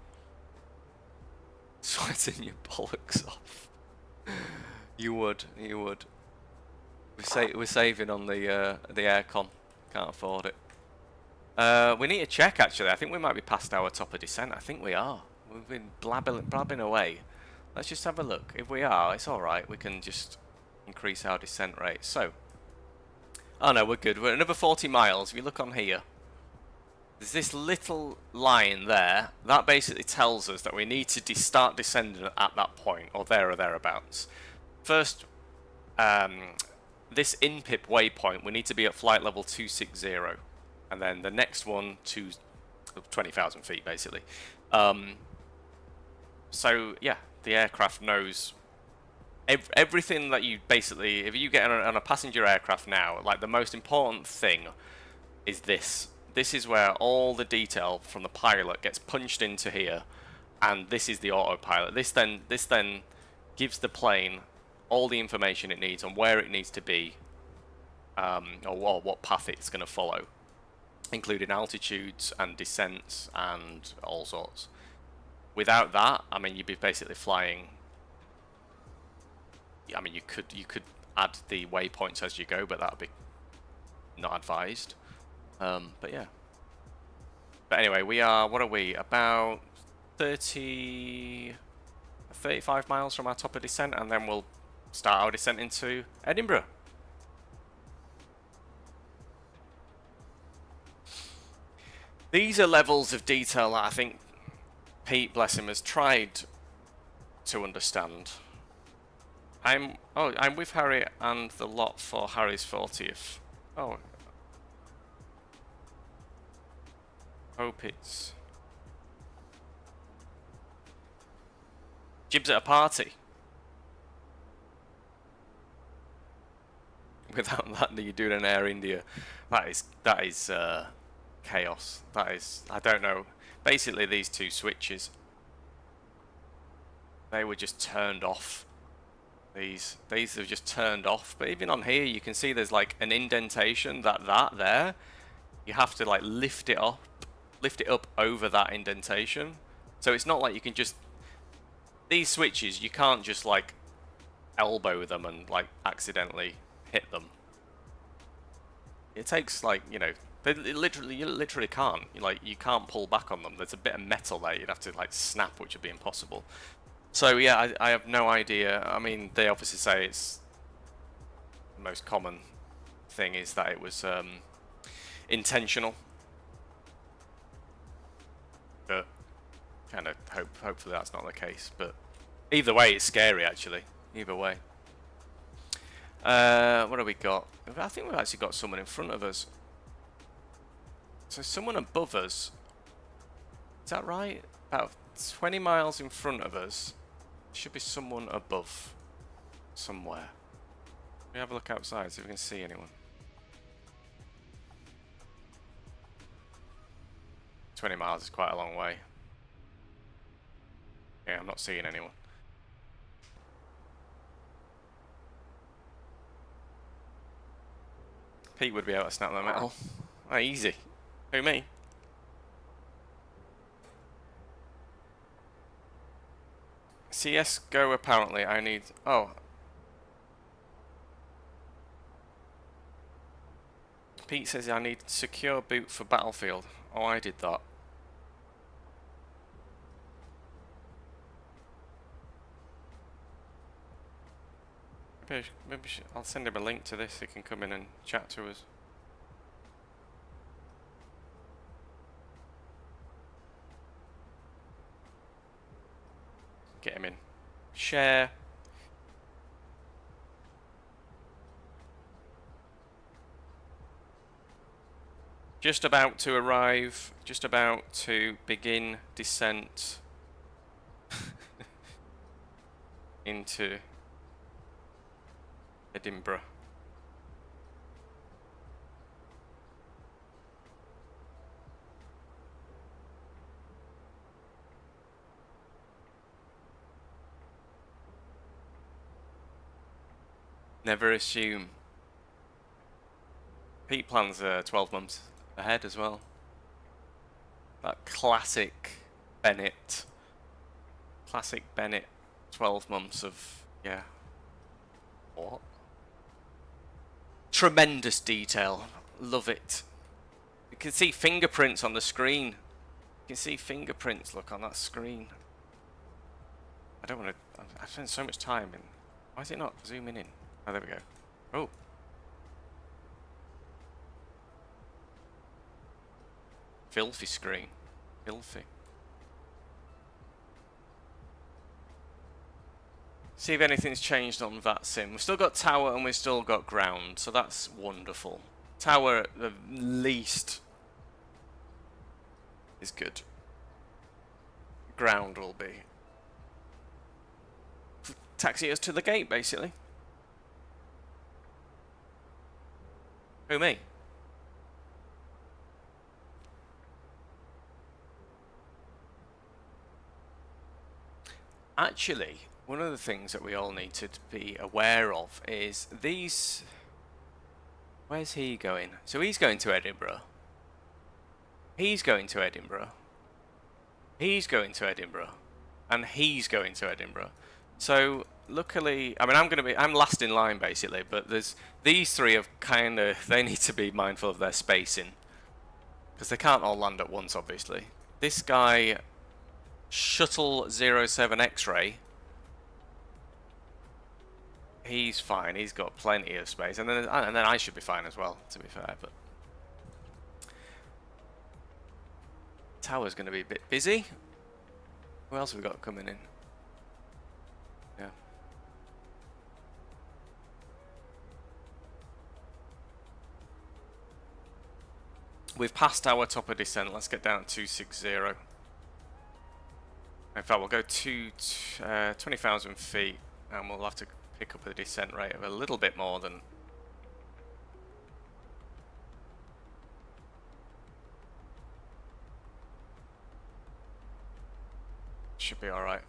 Sweating your bollocks off. You would. We're saving on the aircon. Can't afford it. We need to check, actually. I think we might be past our top of descent. I think we are. We've been blabbing away. Let's just have a look. If we are, it's alright. We can just increase our descent rate. So, oh no, we're good. We're another 40 miles. If you look on here, there's this little line there. That basically tells us that we need to start descending at that point, or there or thereabouts. First, this in-pip waypoint, we need to be at flight level 260, and then the next one to 20,000 feet, basically. So yeah, the aircraft knows everything that you basically, if you get on a passenger aircraft now, like the most important thing is this this is where all the detail from the pilot gets punched into here, and this is the autopilot. This then gives the plane all the information it needs on where it needs to be, or what path it's going to follow, including altitudes and descents and all sorts. Without that, I mean, you'd be basically flying. I mean, you could add the waypoints as you go, but that would be not advised. But yeah. But anyway, we are, what are we, about 35 miles from our top of descent, and then we'll start our descent into Edinburgh. These are levels of detail that I think Pete, bless him, has tried to understand. I'm with Harry and the lot for Harry's 40th. Oh. Hope it's Jibs at a party. Without that, you're doing an Air India. That is chaos. That is, I don't know. Basically, these two switches, they were just turned off. These have just turned off. But even on here, you can see there's like an indentation. That there, you have to like lift it up over that indentation. So it's not like you can just, these switches, you can't just like elbow them and like accidentally hit them. It takes like, you know, you literally can't. You can't pull back on them. There's a bit of metal there. You'd have to like snap, which would be impossible. So yeah, I have no idea. I mean, they obviously say it's the most common thing is that it was intentional. But kind of hopefully that's not the case. But either way, it's scary actually. Either way. What have we got? I think we've actually got someone in front of us. So someone above us. Is that right? About 20 miles in front of us. Should be someone above. Somewhere. Let me have a look outside, see if we can see anyone. 20 miles is quite a long way. Yeah, I'm not seeing anyone. Pete would be able to snap the metal. Oh, easy. Who, me? CS go apparently. I need. Oh. Pete says I need secure boot for battlefield. Oh, I did that. Maybe I'll send him a link to this. He can come in and chat to us. Get him in. Share. Just about to arrive. Just about to begin descent into Edinburgh. Never assume. Pete plans 12 months ahead as well. That classic Bennett. Classic Bennett 12 months of, yeah. What? Tremendous detail. Love it. You can see fingerprints on the screen. You can see fingerprints, look, on that screen. I don't want to... I spent so much time in... Why is it not zooming in? Oh, there we go. Oh. Filthy screen. Filthy. See if anything's changed on VATSIM. We've still got tower and we've still got ground, so that's wonderful. Tower at the least is good. Ground will be. Taxi us to the gate, basically. Who, me? Actually, one of the things that we all need to be aware of is these... Where's he going? So he's going to Edinburgh. He's going to Edinburgh. He's going to Edinburgh. And he's going to Edinburgh. So, luckily... I mean, I'm last in line, basically, but there's... These three have kind of... They need to be mindful of their spacing. Because they can't all land at once, obviously. This guy... Shuttle 07 X-ray, he's fine. He's got plenty of space, and then I should be fine as well, to be fair. But tower's going to be a bit busy. Who else have we got coming in? Yeah. We've passed our top of descent. Let's get down to 260. In fact, we'll go to 20,000 feet, and we'll have to pick up a descent rate of a little bit more than... Should be alright.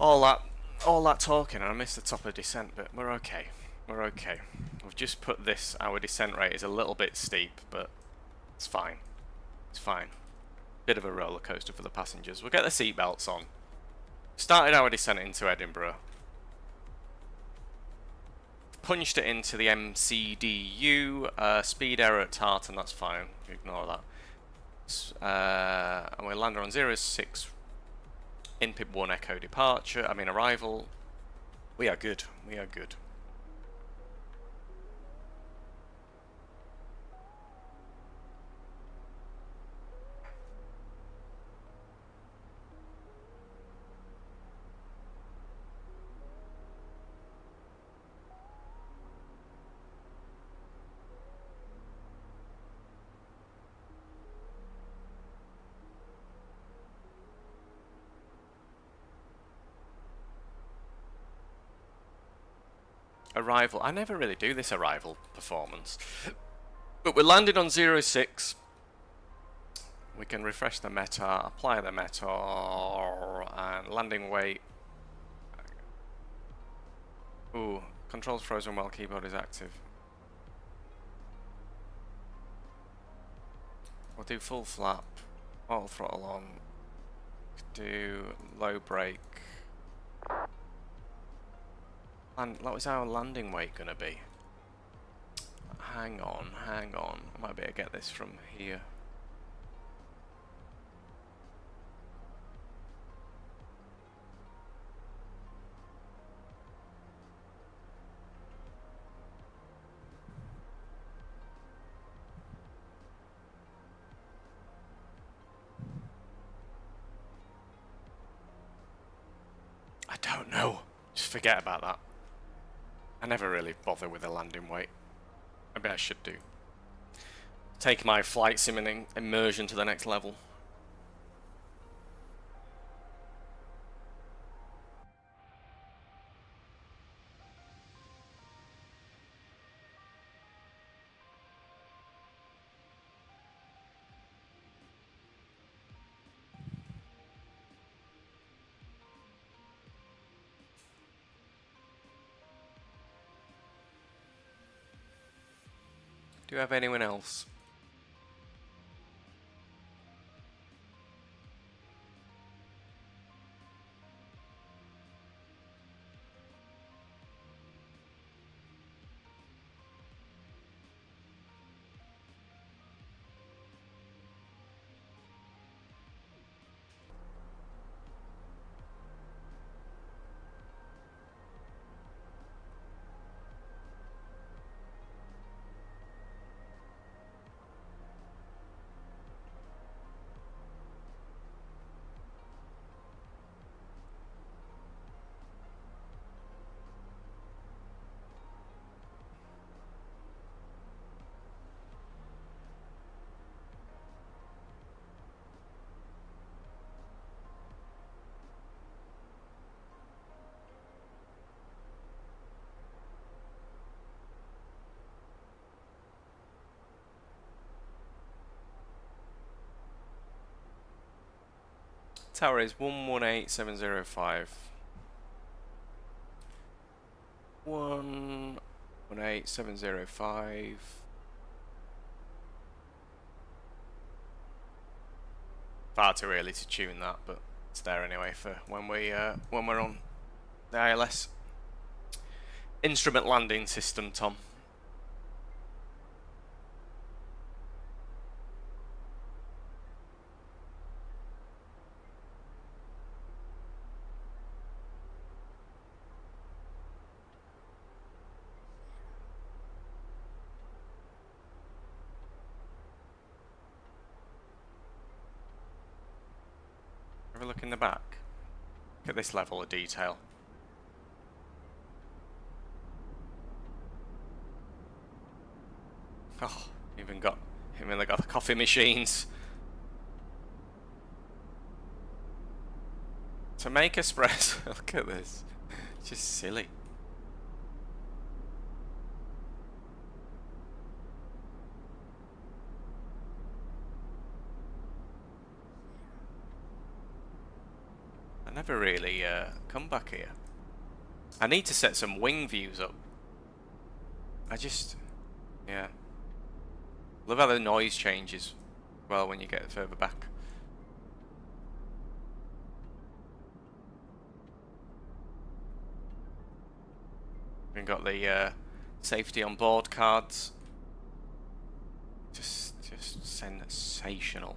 All that talking, and I missed the top of descent, but we're okay. We're okay. We've just put this, our descent rate is a little bit steep, but it's fine. It's fine. Bit of a roller coaster for the passengers. We'll get the seatbelts on. Started our descent into Edinburgh. Punched it into the MCDU. Speed error at Tartan, that's fine. Ignore that. And we'll land on 06 INPIP 1 Echo arrival. We are good. We are good. Arrival. I never really do this arrival performance. But we're landed on 06. We can refresh the meta, apply the meta, and landing weight. Ooh, controls frozen while keyboard is active. We'll do full flap, auto throttle on, do low brake. And what was our landing weight going to be? Hang on. I might be able to get this from here. I don't know. Just forget about that. I never really bother with the landing weight. Maybe I should do. Take my flight sim immersion to the next level. Do you have anyone else? Tower is 118705. 118705. Far too early to tune that, but it's there anyway for when we're on the ILS. Instrument landing system, Tom. Have a look in the back. Look at this level of detail. Oh, even they got the coffee machines. To make espresso, look at this. It's just silly. I never really come back here. I need to set some wing views up. Yeah. Love how the noise changes well when you get further back. We've got the safety on board cards. Just sensational.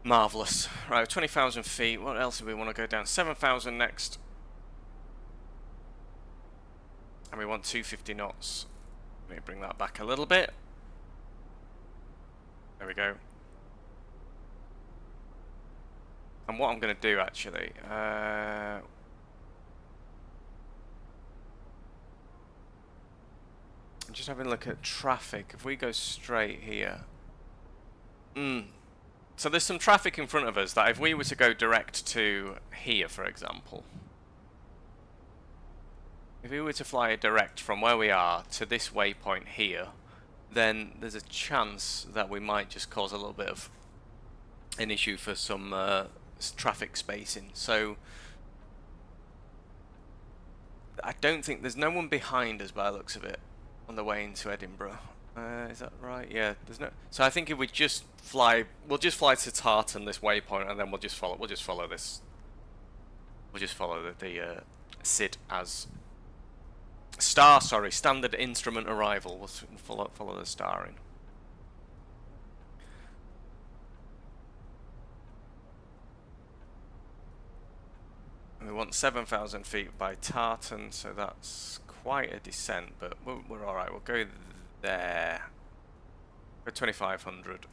Marvellous. Right, 20,000 feet. What else do we want to go down? 7,000 next. And we want 250 knots. Let me bring that back a little bit. There we go. And what I'm going to do actually... I'm just having a look at traffic. If we go straight here... So there's some traffic in front of us that if we were to go direct to here, for example, if we were to fly direct from where we are to this waypoint here, then there's a chance that we might just cause a little bit of an issue for some traffic spacing. So I don't think there's no one behind us by the looks of it on the way into Edinburgh. Is that right? Yeah, there's no. So I think if we just fly, we'll just fly to Tartan, this waypoint, and then we'll just follow this. We'll just follow the SID as star. Sorry, standard instrument arrival. We'll follow the starring. And we want 7,000 feet by Tartan, so that's quite a descent, but we're all right. We'll go there. Go 2,500.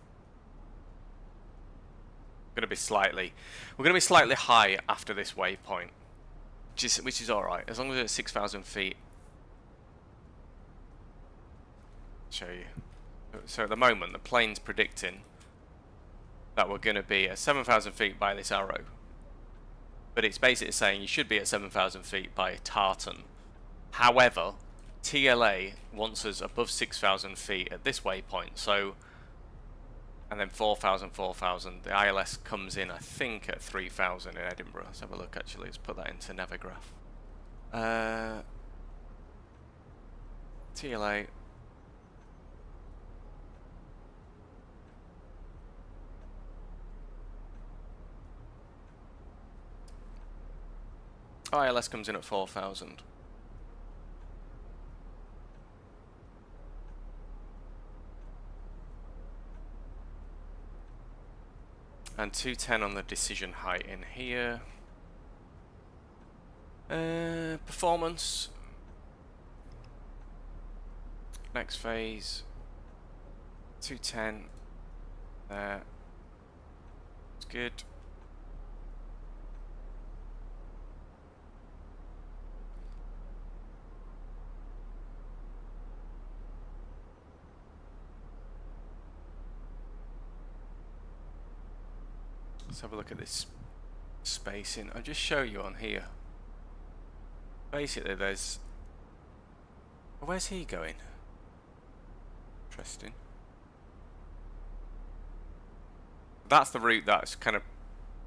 We're going to be slightly high after this waypoint, which is all right as long as it's 6,000 feet. Show you. So at the moment, the plane's predicting that we're going to be at 7,000 feet by this arrow, but it's basically saying you should be at 7,000 feet by Tartan. However, TLA wants us above 6,000 feet at this waypoint, so, and then 4,000, 4,000. The ILS comes in, I think, at 3,000 in Edinburgh. Let's have a look actually, let's put that into Navigraph. TLA. ILS comes in at 4,000. And 210 on the decision height in here. Performance. Next phase. 210. There. It's good. Let's have a look at this spacing. I'll just show you on here. Basically, there's... Where's he going? Interesting. That's the route that's kind of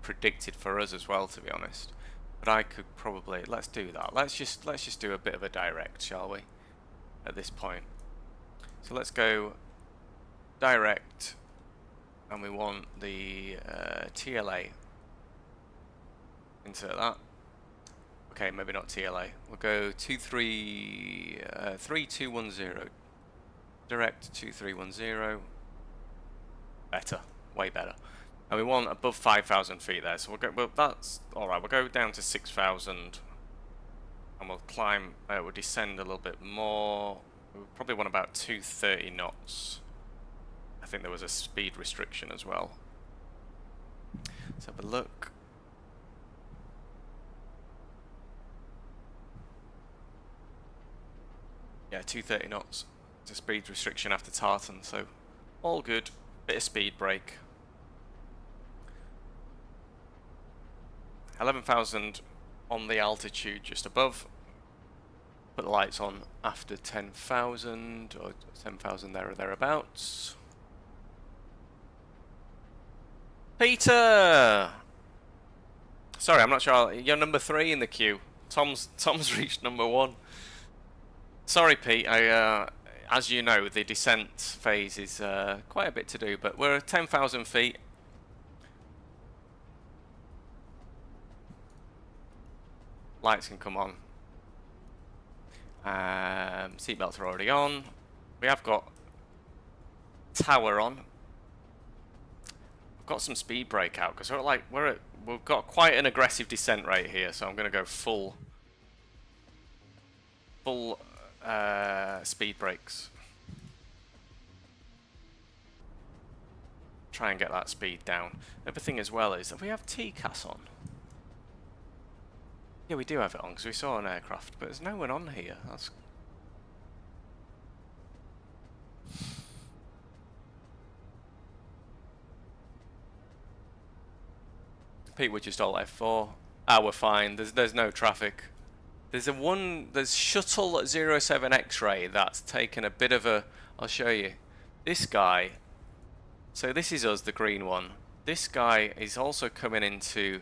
predicted for us as well, to be honest. But I could probably, let's do that. Let's just do a bit of a direct, shall we? At this point. So let's go direct, and we want the TLA. Insert that. Okay, maybe not TLA. We'll go 3210. Direct 2310. Better, way better. And we want above 5,000 feet there, so we'll go. Well, that's all right. We'll go down to 6,000, and we'll climb. We'll descend a little bit more. We probably want about 230 knots. I think there was a speed restriction as well. Let's have a look. Yeah, 230 knots. It's a speed restriction after Tartan, so all good. Bit of speed brake. 11,000 on the altitude just above. Put the lights on after 10,000 or 10,000 there or thereabouts. Peter! Sorry, I'm not sure. You're number 3 in the queue. Tom's reached number 1. Sorry, Pete. As you know, the descent phase is quite a bit to do, but we're at 10,000 feet. Lights can come on. Seatbelts are already on. We have got tower on. We've got some speed brake out because we've got quite an aggressive descent rate here, so I'm going to go full speed brakes. Try and get that speed down. The other thing as well is that we have TCAS on. Yeah, we do have it on because we saw an aircraft, but there's no one on here. That's Pete, we're just all F4. Ah, we're fine. There's no traffic. There's shuttle 07 X-ray that's taken a bit of a. I'll show you. This guy. So this is us, the green one. This guy is also coming into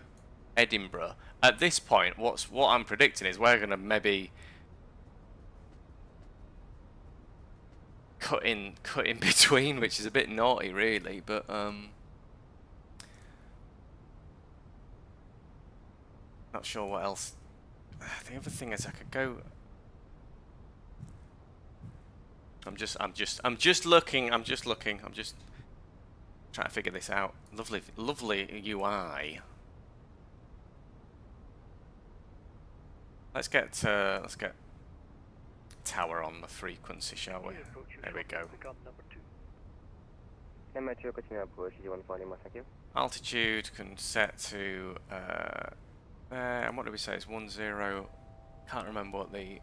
Edinburgh. At this point, what I'm predicting is we're gonna maybe cut in between, which is a bit naughty, really. But not sure what else. The other thing is I could go. I'm just looking. I'm just trying to figure this out. Lovely UI. Let's get tower on the frequency, shall we? There we go. Altitude can set to and what did we say? It's 10. Can't remember what the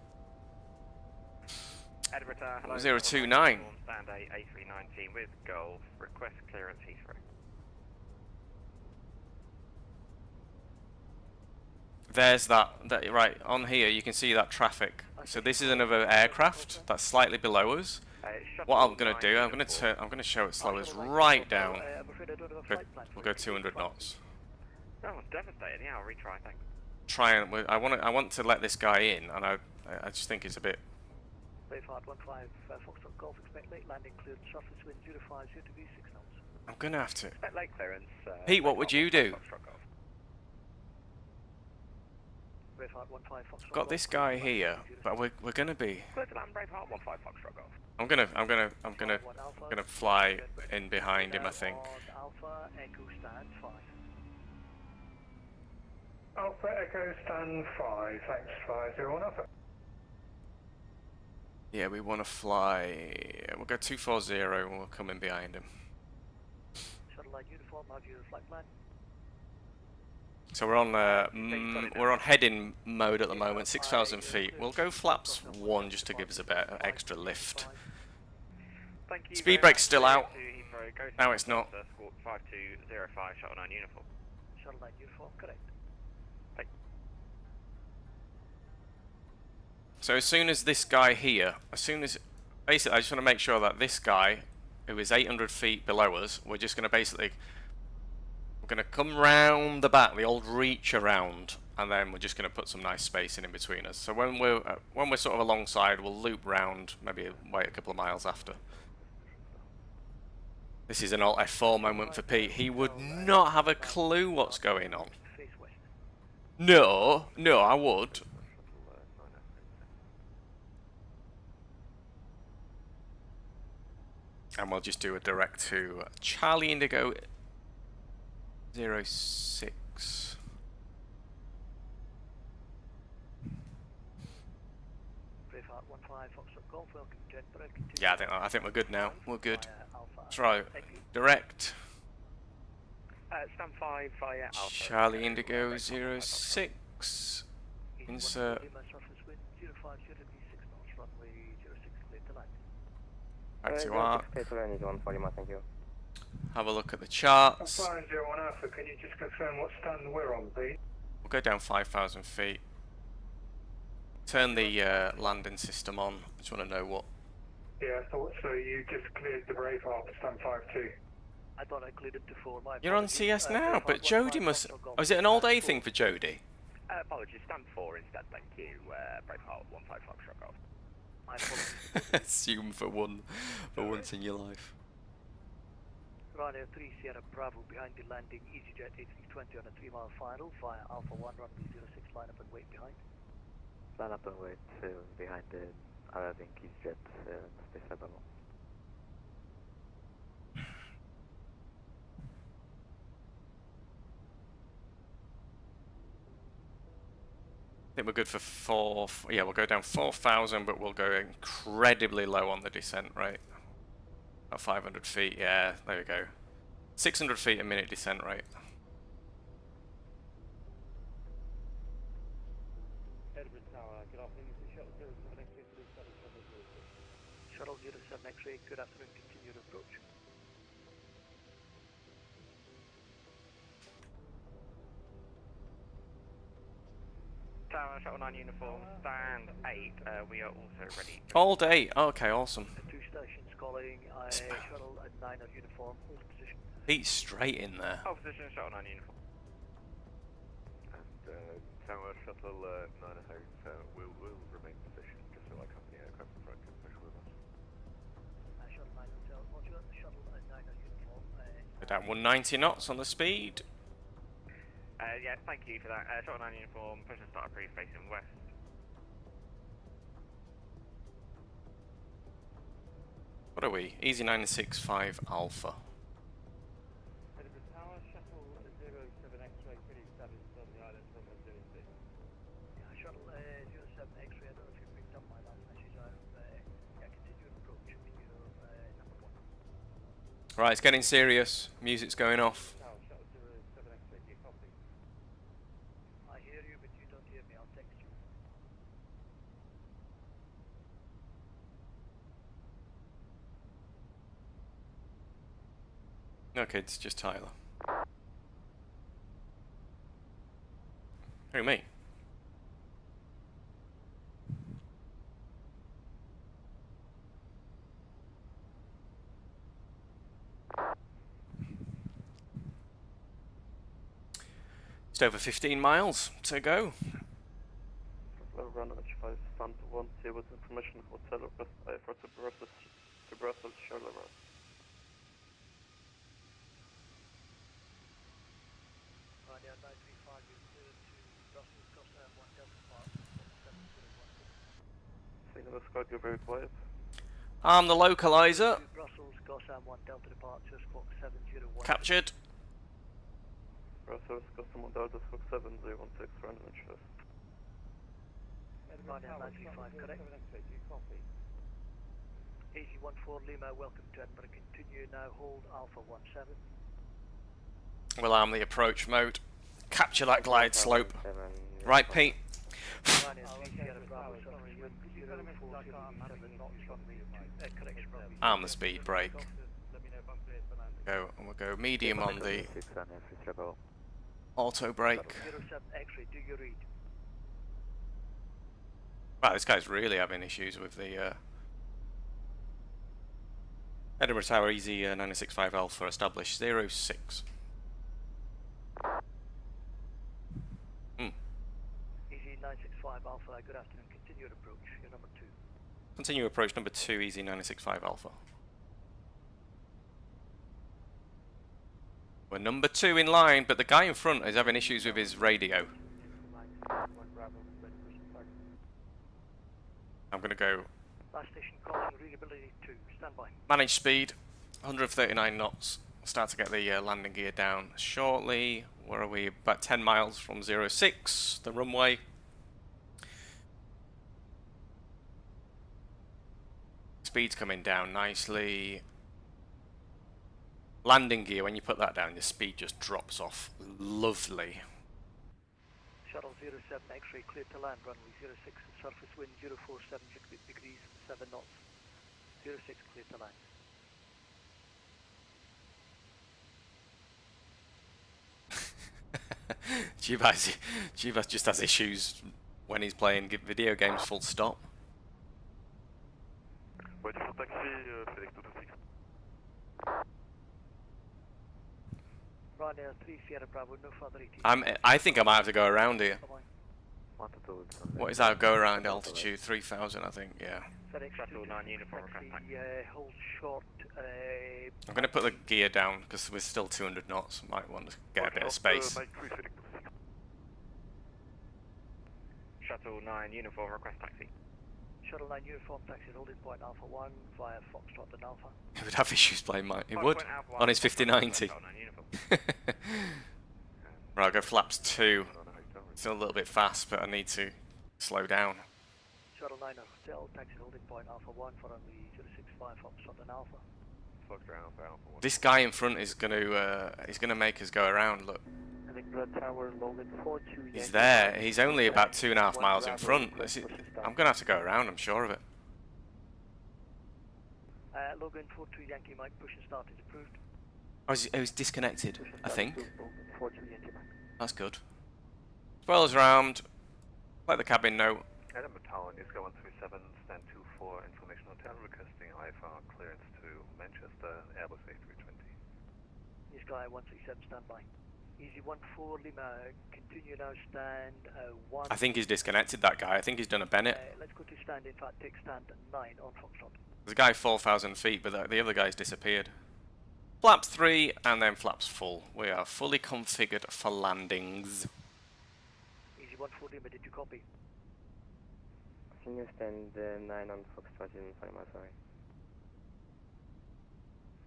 029. Stand A319 with Golf. Request clearance Heathrow. There's that right on here. You can see that traffic. So this is another aircraft that's slightly below us. What I'm going to do, I'm going to show it slow us right down. We'll go 200 knots. No, I'm devastated. Yeah, I'll retry. Thanks. Try and I want to let this guy in, and I just think it's a bit. I'm gonna have to. Pete, what would you do? Got this guy here, but we're gonna be. I'm gonna fly in behind him, I think. Alpha Echo stand 5, thanks 501 Alpha. Yeah, we want to fly. We'll go 240 and we'll come in behind him. So we're on heading mode at the moment, 6,000 feet. We'll go flaps 1 just to give us a bit of extra lift. Speed brake's still out. No, it's not. 5205 Shuttle 9 uniform. Shuttle 9 uniform, correct. So as soon as this guy here, as soon as basically, I just want to make sure that this guy, who is 800 feet below us, we're just going to basically, we're going to come round the back, the old reach around, and then we're just going to put some nice spacing in between us. So when we're sort of alongside, we'll loop round, maybe wait a couple of miles after. This is an alt F4 moment for Pete. He would not have a clue what's going on. No, I would. And we'll just do a direct to Charlie Indigo 06. Yeah, I think we're good now. We're good. That's right. Direct. Stand 5 via Alpha. Charlie Indigo 06. Insert. Back to arc. Have a look at the charts. I'm flying 01 Alpha, can you just confirm what stand we're on, please? We'll go down 5,000 feet. Turn the landing system on. I just want to know what. Yeah, I thought so. You just cleared the brake after stand 5-2. I thought I cleared it to 4. You're on CS now, but Jody must. Oh, is it an all day thing for Jody? Apologies, stand 4 instead, BenQ, brake out 155 shock off. Assume for once in your life. Ryanair 3 Sierra Bravo behind the landing, EasyJet A320 on a 3-mile final via Alpha 1 runway 06, line up and wait behind. Line up and wait behind the arriving EasyJet space level. I think we're good for 4. Yeah, we'll go down 4,000, but we'll go incredibly low on the descent rate. At 500 feet, yeah, there we go. 600 feet a minute descent rate. Edinburgh Tower, good afternoon, this is Shuttle 07 X-ray, good afternoon, continue to approach. Tower, Shuttle 9 uniform, stand 8, we are also ready. All day, okay, awesome. 2 stations calling, Shuttle at 9 on uniform, hold position. Pete's straight in there. Hold position, Shuttle 9 uniform. And Tower Shuttle 9 will remain positioned just so our company aircraft front can push with us. Shuttle 9 hotel, roger, Shuttle at 9 on uniform. Go down 190 knots on the speed. Yeah, thank you for that. Shuttle 9 uniform, push and start approved facing west. What are we? Easy 965 Alpha. Edinburgh Tower, Shuttle 07 X-ray, pretty established on the island from 06. Yeah, Shuttle 07 X-ray, I don't know if you picked up my last message. Continue approach to number 1. Right, it's getting serious. Music's going off. I hear you, but you don't hear me. I'll text you. Okay, it's just Tyler. Who, me? Just over 15 miles to go. Run H5, stand 1, see with information, hotel for to Brussels, Charleroi. Ryanair 935, you're clear to Brussels, Costa 1 Delta Park, 701. Signal Squad, you're very quiet. I'm the localizer. Brussels, Costa 1 Delta departure, squawk 701. Captured. Brussels, Costa 1 Delta, squawk 7016, run H5. Ryanair 935, correct. Easy 14 Lima, welcome to Edinburgh. Continue now, hold Alpha 17. We'll arm the approach mode. Capture that glide slope. Right, Pete. Arm the speed brake. Go, and we'll go medium on the auto brake. Wow, this guy's really having issues with the Edinburgh Tower, easy 965 Alpha, established 06. Easy 965 Alpha, good afternoon. Continued approach. You're number 2. Continue approach number 2, easy 965 Alpha. We're number 2 in line, but the guy in front is having issues with his radio. I'm going to go Last station calling readability 2. Stand by. manage speed, 139 knots. Start to get the landing gear down shortly. Where are we? About 10 miles from 06, the runway. Speed's coming down nicely. Landing gear, when you put that down, your speed just drops off. Lovely. Shuttle 07 X-ray cleared to land. Runway 06. Surface wind 047 degrees 7 knots. 06 cleared to land. Jivas just has issues when he's playing video games full stop. Waiting for taxi, Fenix 226. Ryanair 3 Sierra Bravo, no further ET. I think I might have to go around here. Come on. What is our go around altitude? 3,000, I think. Yeah. FedEx Shuttle 9 uniform request taxi. Hold short. I'm going to put the gear down because we're still 200 knots. Might want to get a bit of space. Shuttle 9 uniform request taxi. Shuttle 9 uniform taxi holding point Alpha 1 via Foxtrot and Alpha. He would have issues playing my. He would on his 5090. Right, I'll go flaps 2. Still a little bit fast, but I need to slow down. Shuttle 9 Hotel taxi holding point Alpha 1 for runway 065 Foxtrot and Alpha. This guy in front is going to he's going to make us go around. Look. Tower, Logan 42. He's there. He's only about 2.5 miles in front. I'm going to have to go around, I'm sure of it. Logan 42 Yankee Mike, push and start is approved. Oh, he's disconnected, I think. 42 Yankee Mike. That's good. Spoilers round. Let the cabin know. Edinburgh Tower, Newscar 137, stand 24, information hotel requesting IFR clearance to Manchester, Airbus A320. Newscar 137, stand by. Easy 14 Lima, continue now, stand 1. I think he's disconnected, that guy. I think he's done a Bennett. Let's go to stand, in fact, take stand 9 on Foxtrot. There's a guy 4,000 feet, but the other guy's disappeared. Flaps 3 and then flaps full. We are fully configured for landings. Easy 14 Lima, did you copy? Can you stand 9 on Foxtrot in 5 miles away?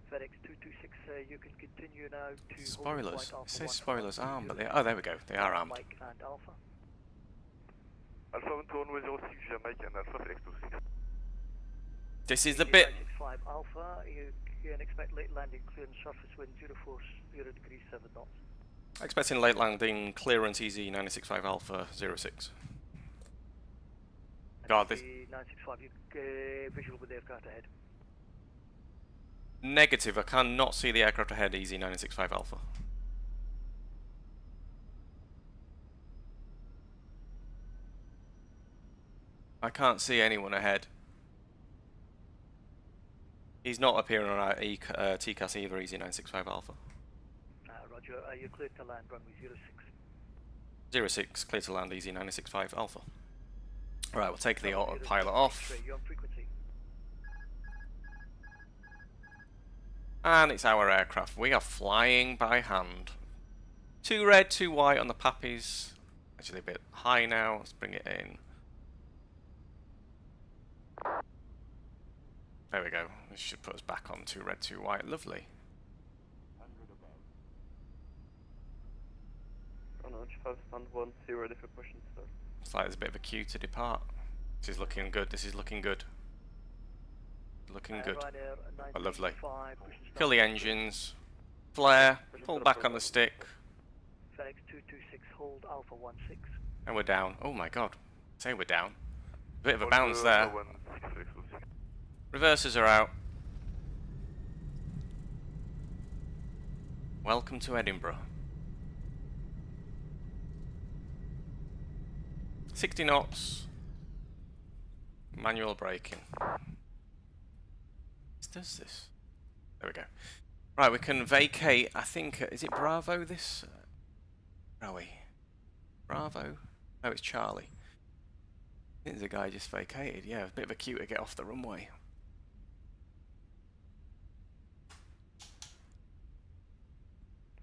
FedEx 226, you can continue now to... Spoilers. It says spoilers armed, but they are... Oh, there we go. They are armed. Mike and Alpha. Alpha 1 runway 06, Jamaica and Alpha Fenix 26. This is the bit... 965 Alpha, you can expect late landing clearance, surface wind 040 degrees 7 knots. Expecting late landing, clearance easy 965 Alpha 06. God, this... 965, you visual with the aircraft ahead. Negative, I cannot see the aircraft ahead, easy 965 Alpha. I can't see anyone ahead. He's not appearing on our TCAS either, easy 965 Alpha. Roger, you're cleared to land, runway 06. 06, clear to land, easy 965 Alpha. Right, we'll take the autopilot off. You're on frequency. And it's our aircraft. We are flying by hand. 2 red, 2 white on the Pappies. Actually a bit high now. Let's bring it in. There we go. This should put us back on 2 red, 2 white. Lovely. It's like there's a bit of a queue to depart. This is looking good. This is looking good. Looking good. Oh, lovely. Kill the engines. Flare. Pull back on the stick. FedEx 226, hold Alpha 16. And we're down. Oh my god. Say we're down. Bit of a bounce there. Reversers are out. Welcome to Edinburgh. 60 knots. Manual braking. What does this? There we go. Right, we can vacate. I think is it Bravo? This? Where are we? Bravo? No, it's Charlie. I think the guy just vacated. Yeah, a bit of a queue to get off the runway.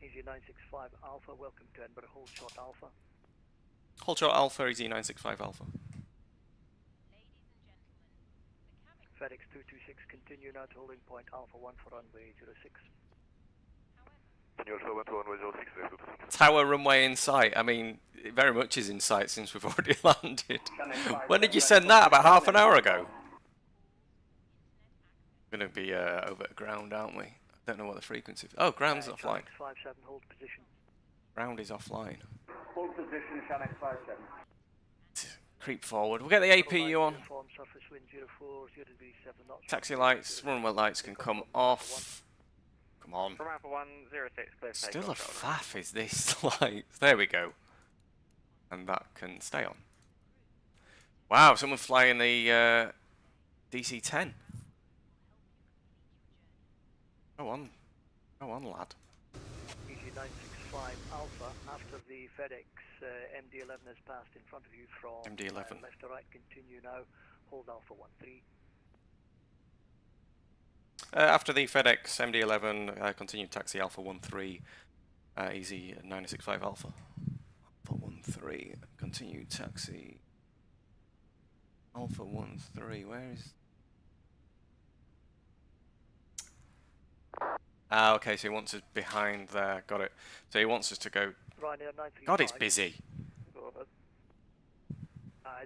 EG965 Alpha, welcome to Edinburgh, hold short Alpha. Hold short Alpha, EG965 Alpha. Fenix 226, continue now to holding point Alpha 1 for runway 06. Tower runway in sight. I mean, it very much is in sight since we've already landed. When did you send that? About half an hour ago. We're going to be over at ground, aren't we? I don't know what the frequency is. Oh, ground's offline. 57, hold position. Ground is offline. Hold position, Shannon 57. Creep forward. We'll get the APU on. Surface wind 04, 0 degrees 7 knots. Taxi lights, runway lights can come off. Come on. From Alpha 106, clear for Still a takeoff, faff is this lights. There we go. And that can stay on. Wow, someone flying the DC-10. Go on, lad. EG965 Alpha, after the FedEx MD-11 has passed in front of you from MD-11. left to right, continue now, hold Alpha 13. After the FedEx MD-11, continue taxi Alpha 13, EZ965 Alpha. Alpha 13, continue taxi Alpha 13, where is... Ah, okay, so he wants us behind there, got it. So he wants us to go... God, it's busy.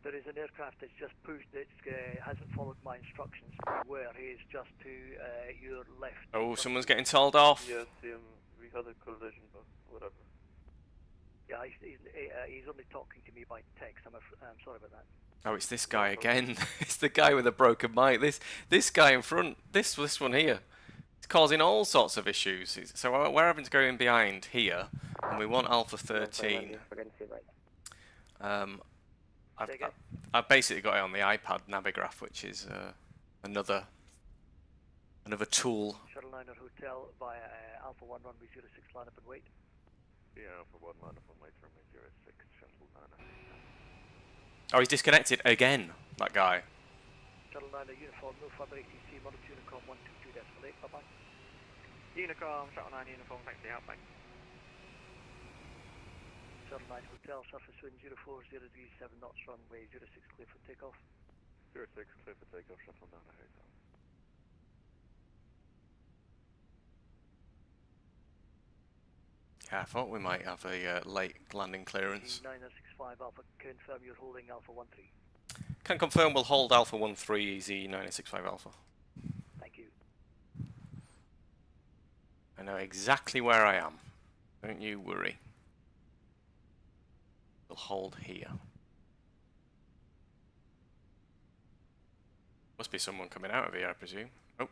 There is an aircraft that's just pushed, it hasn't followed my instructions. Where he is just to your left. Oh, someone's getting told off. Yes, we had a collision, but whatever. Yeah, he's only talking to me by text. I'm sorry about that. Oh, it's this guy again. It's the guy with the broken mic. This guy in front. This one here. It's causing all sorts of issues. So we're having to go in behind here, and we want Alpha 13. I've basically got it on the iPad Navigraph, which is another tool. Shuttleliner Hotel via Alpha 1 runway 06, line up and wait. Yeah, Alpha 1 line up and wait, runway 06, Shuttleliner. Oh, he's disconnected again, that guy. Shuttleliner uniform, no further ATC, Model Unicom 122 decimal 8, bye-bye. Unicom, Shuttle 9 uniform, thanks for the outback. Shuttle 9 Hotel, surface wind 04, 0 degrees 7 knots, runway 06, clear for takeoff. 06, clear for takeoff, Shuttle 9 Hotel. Yeah, I thought we might have a late landing clearance. 965 Alpha, confirm you're holding Alpha 13. Can confirm we'll hold Alpha 13, EZ965 Alpha. Thank you. I know exactly where I am. Don't you worry. We'll hold here. Must be someone coming out of here, I presume. Oh.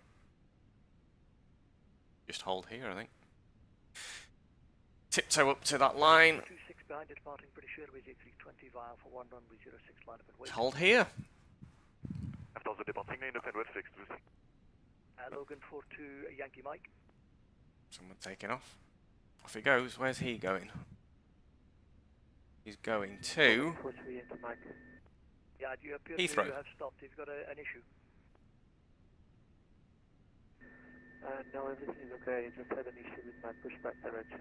Just hold here, I think. Tiptoe up to that line. 26 behind, departing British Airways A320 via Alpha 1 runway 06, line up and wait. Hold here. After the departing 9 November 6 Logan 42 Yankee Mike. Someone taking off. Off he goes. Where's he going? He's going to Yeah, do you appear Heathrow. to have stopped? You've got an issue. No, everything is okay. I just had an issue with my pushback direction.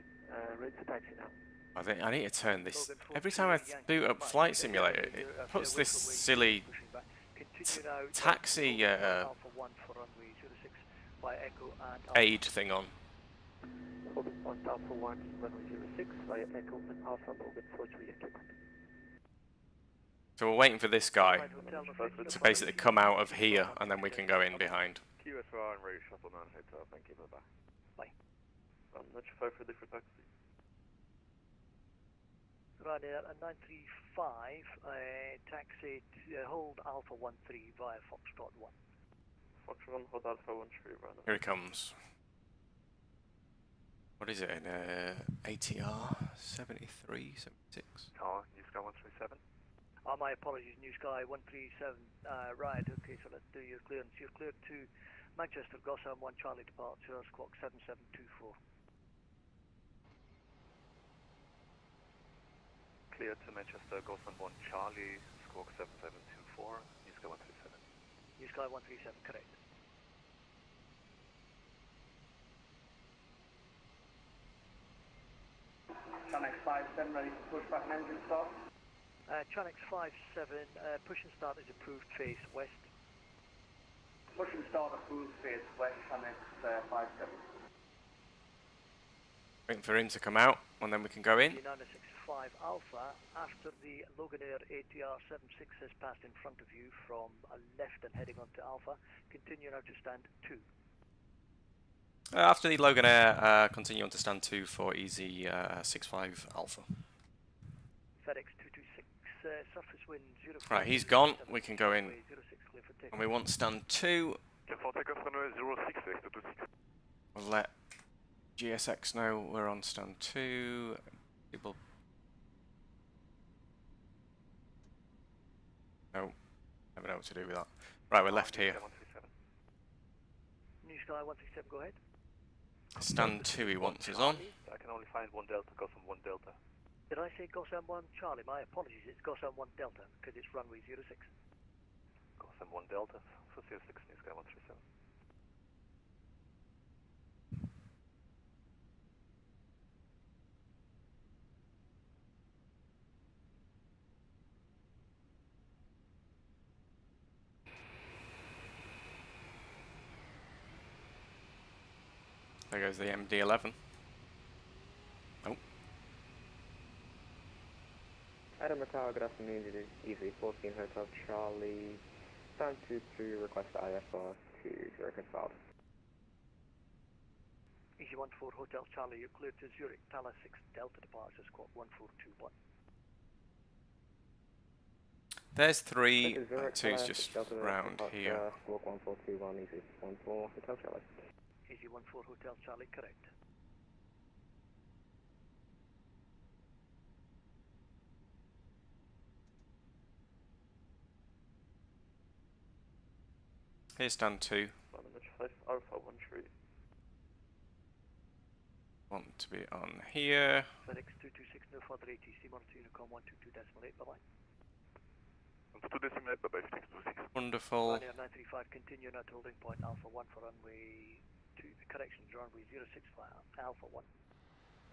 Ready to taxi now. I think I need to turn this. Every time I boot up Flight Simulator, it puts this silly taxi aid thing on. Holding point Alpha 1, runway 06, via Echo and Alpha Logan 43 Yankee. So we're waiting for this guy to basically come out of here, and then we can go in behind. QSR en route, Shuttle 9 Hotel, thank you, bye-bye. Bye. Let's go for a different taxi. Right, at 935, taxi hold Alpha 13 via Foxtrot 1. Foxtrot 1, hold Alpha 13, run. Here he comes. What is it? An ATR 73, 76? Oh, New Sky 137. My apologies, New Sky 137. Right, okay, so let's do your clearance. You're cleared to Manchester, Gotham 1 Charlie departure, squawk 7724. Clear to Manchester, Gotham 1 Charlie, squawk 7724, New Sky 137. New Sky 137, correct. Chanex 57, ready for pushback and engine start. Chanex 57, push and start is approved, face west. Push and start approved, face west, Chanex 57. Waiting for him to come out, and then we can go in. 965 Alpha, after the Logan Air ATR 76 has passed in front of you from left and heading on to Alpha, continue now to stand 2. After the Logan Air, continue on to stand 2 for Easy 65 Alpha. FedEx 226, surface wind 0. Right, he's gone. We can go in. And we want stand 2. We'll let GSX know we're on stand 2. People. No, never know what to do with that. Right, we're left here. New Sky 137, go ahead. Stand 2 he wants us on. I can only find 1 Delta, Gotham 1 Delta. Did I say Gotham 1 Charlie? My apologies, it's Gotham 1 Delta, because it's runway 06. Gotham 1 Delta, for 06, New Sky 137. There goes the MD-11. Oh. Edinburgh Tower, good afternoon, it is Easy 14 Hotel Charlie, stand 2 to request IFR to Zurich and South. Easy 14 Hotel Charlie, you're cleared to Zurich, Tala 6 Delta departure, squawk 1421. There's 3, 2's just round here. Squawk 1421, Easy 14 Hotel Charlie. Easy 14 Hotel Charlie, correct. Here's stand 2. Alpha 1 tree. Want to be on here. FedEx 226, no further ATC, monitor Unicom 122.8, bye-bye. 122.8, bye-bye, Fenix 26. Wonderful. Ryanair 935, continue now to holding point Alpha 1 for runway 2, corrections, runway 06 for Alpha 1.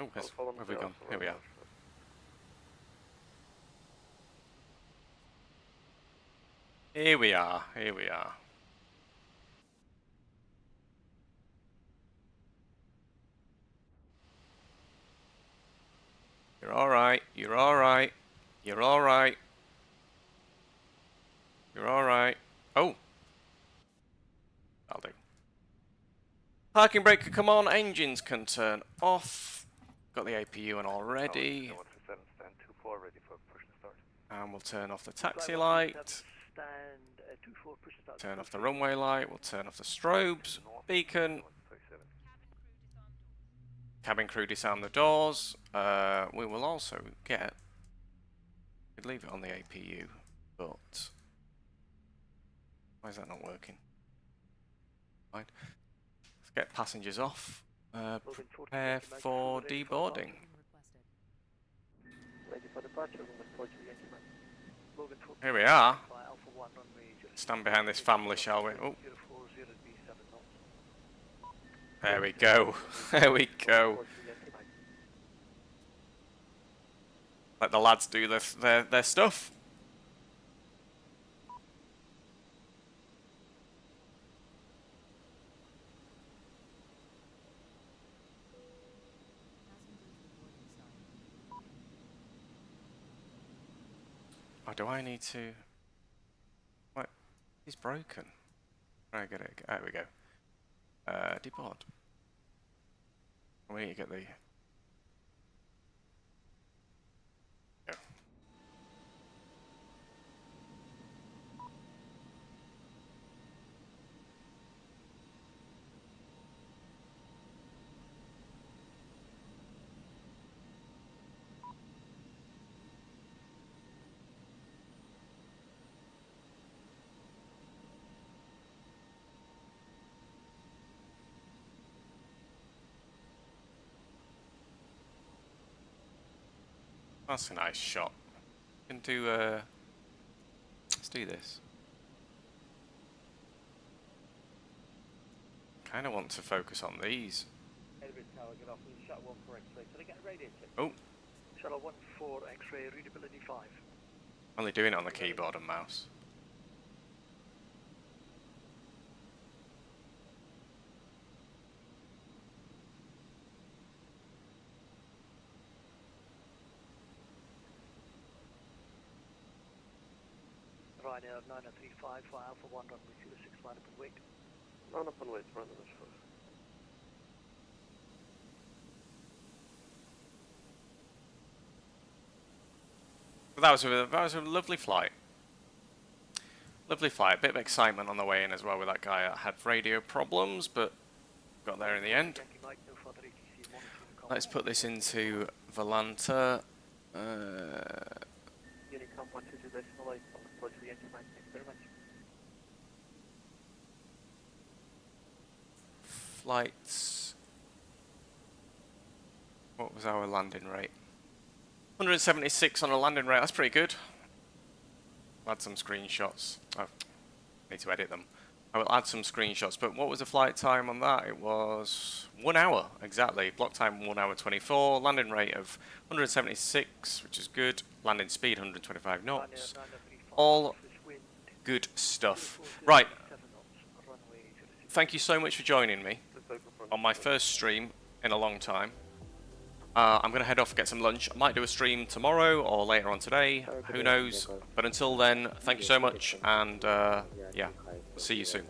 Oh, where have we gone? Here we are. Here we are, here we are. You're alright, you're alright, you're alright. You're alright. Oh! That'll do. Parking brake can come on, engines can turn off. Got the APU in already. And we'll turn off the taxi light. Turn off the runway light, we'll turn off the strobes, beacon. Cabin crew disarm the doors. We will also get... We'd leave it on the APU, but... Why is that not working? Fine. Let's get passengers off. Prepare for deboarding. Here we are. Stand behind this family, shall we? Oh. There we go. There we go. Let the lads do their stuff. Oh, do I need to... What? He's broken. Right, get it. There we go. Depart. We need to get the... Go. That's a nice shot. We can do, let's do this. Kind of want to focus on these. Edinburgh Tower, get off with shuttle 1 for X-ray. Can I get a radio check? Oh. Shuttle 1 for X-ray, readability 5. Only doing it on the keyboard and mouse. Ryanair 9035 for Alpha 1 runway 06 line up and wait. Line up and wait, run the first. That was a lovely flight. Lovely flight. A bit of excitement on the way in as well with that guy that had radio problems, but got there in the end. Let's put this into Volanta. Unicom 122 decimal 8 on approach to the engine line. Thank you very much. Flights. What was our landing rate? 176 on a landing rate. That's pretty good. I'll add some screenshots. Oh, need to edit them. I will add some screenshots. But what was the flight time on that? It was 1 hour exactly. Block time 1 hour 24. Landing rate of 176, which is good. Landing speed 125 knots. All good stuff. Right. Thank you so much for joining me on my first stream in a long time. I'm going to head off and get some lunch. I might do a stream tomorrow or later on today. Who knows? But until then, thank you so much. And yeah, see you soon.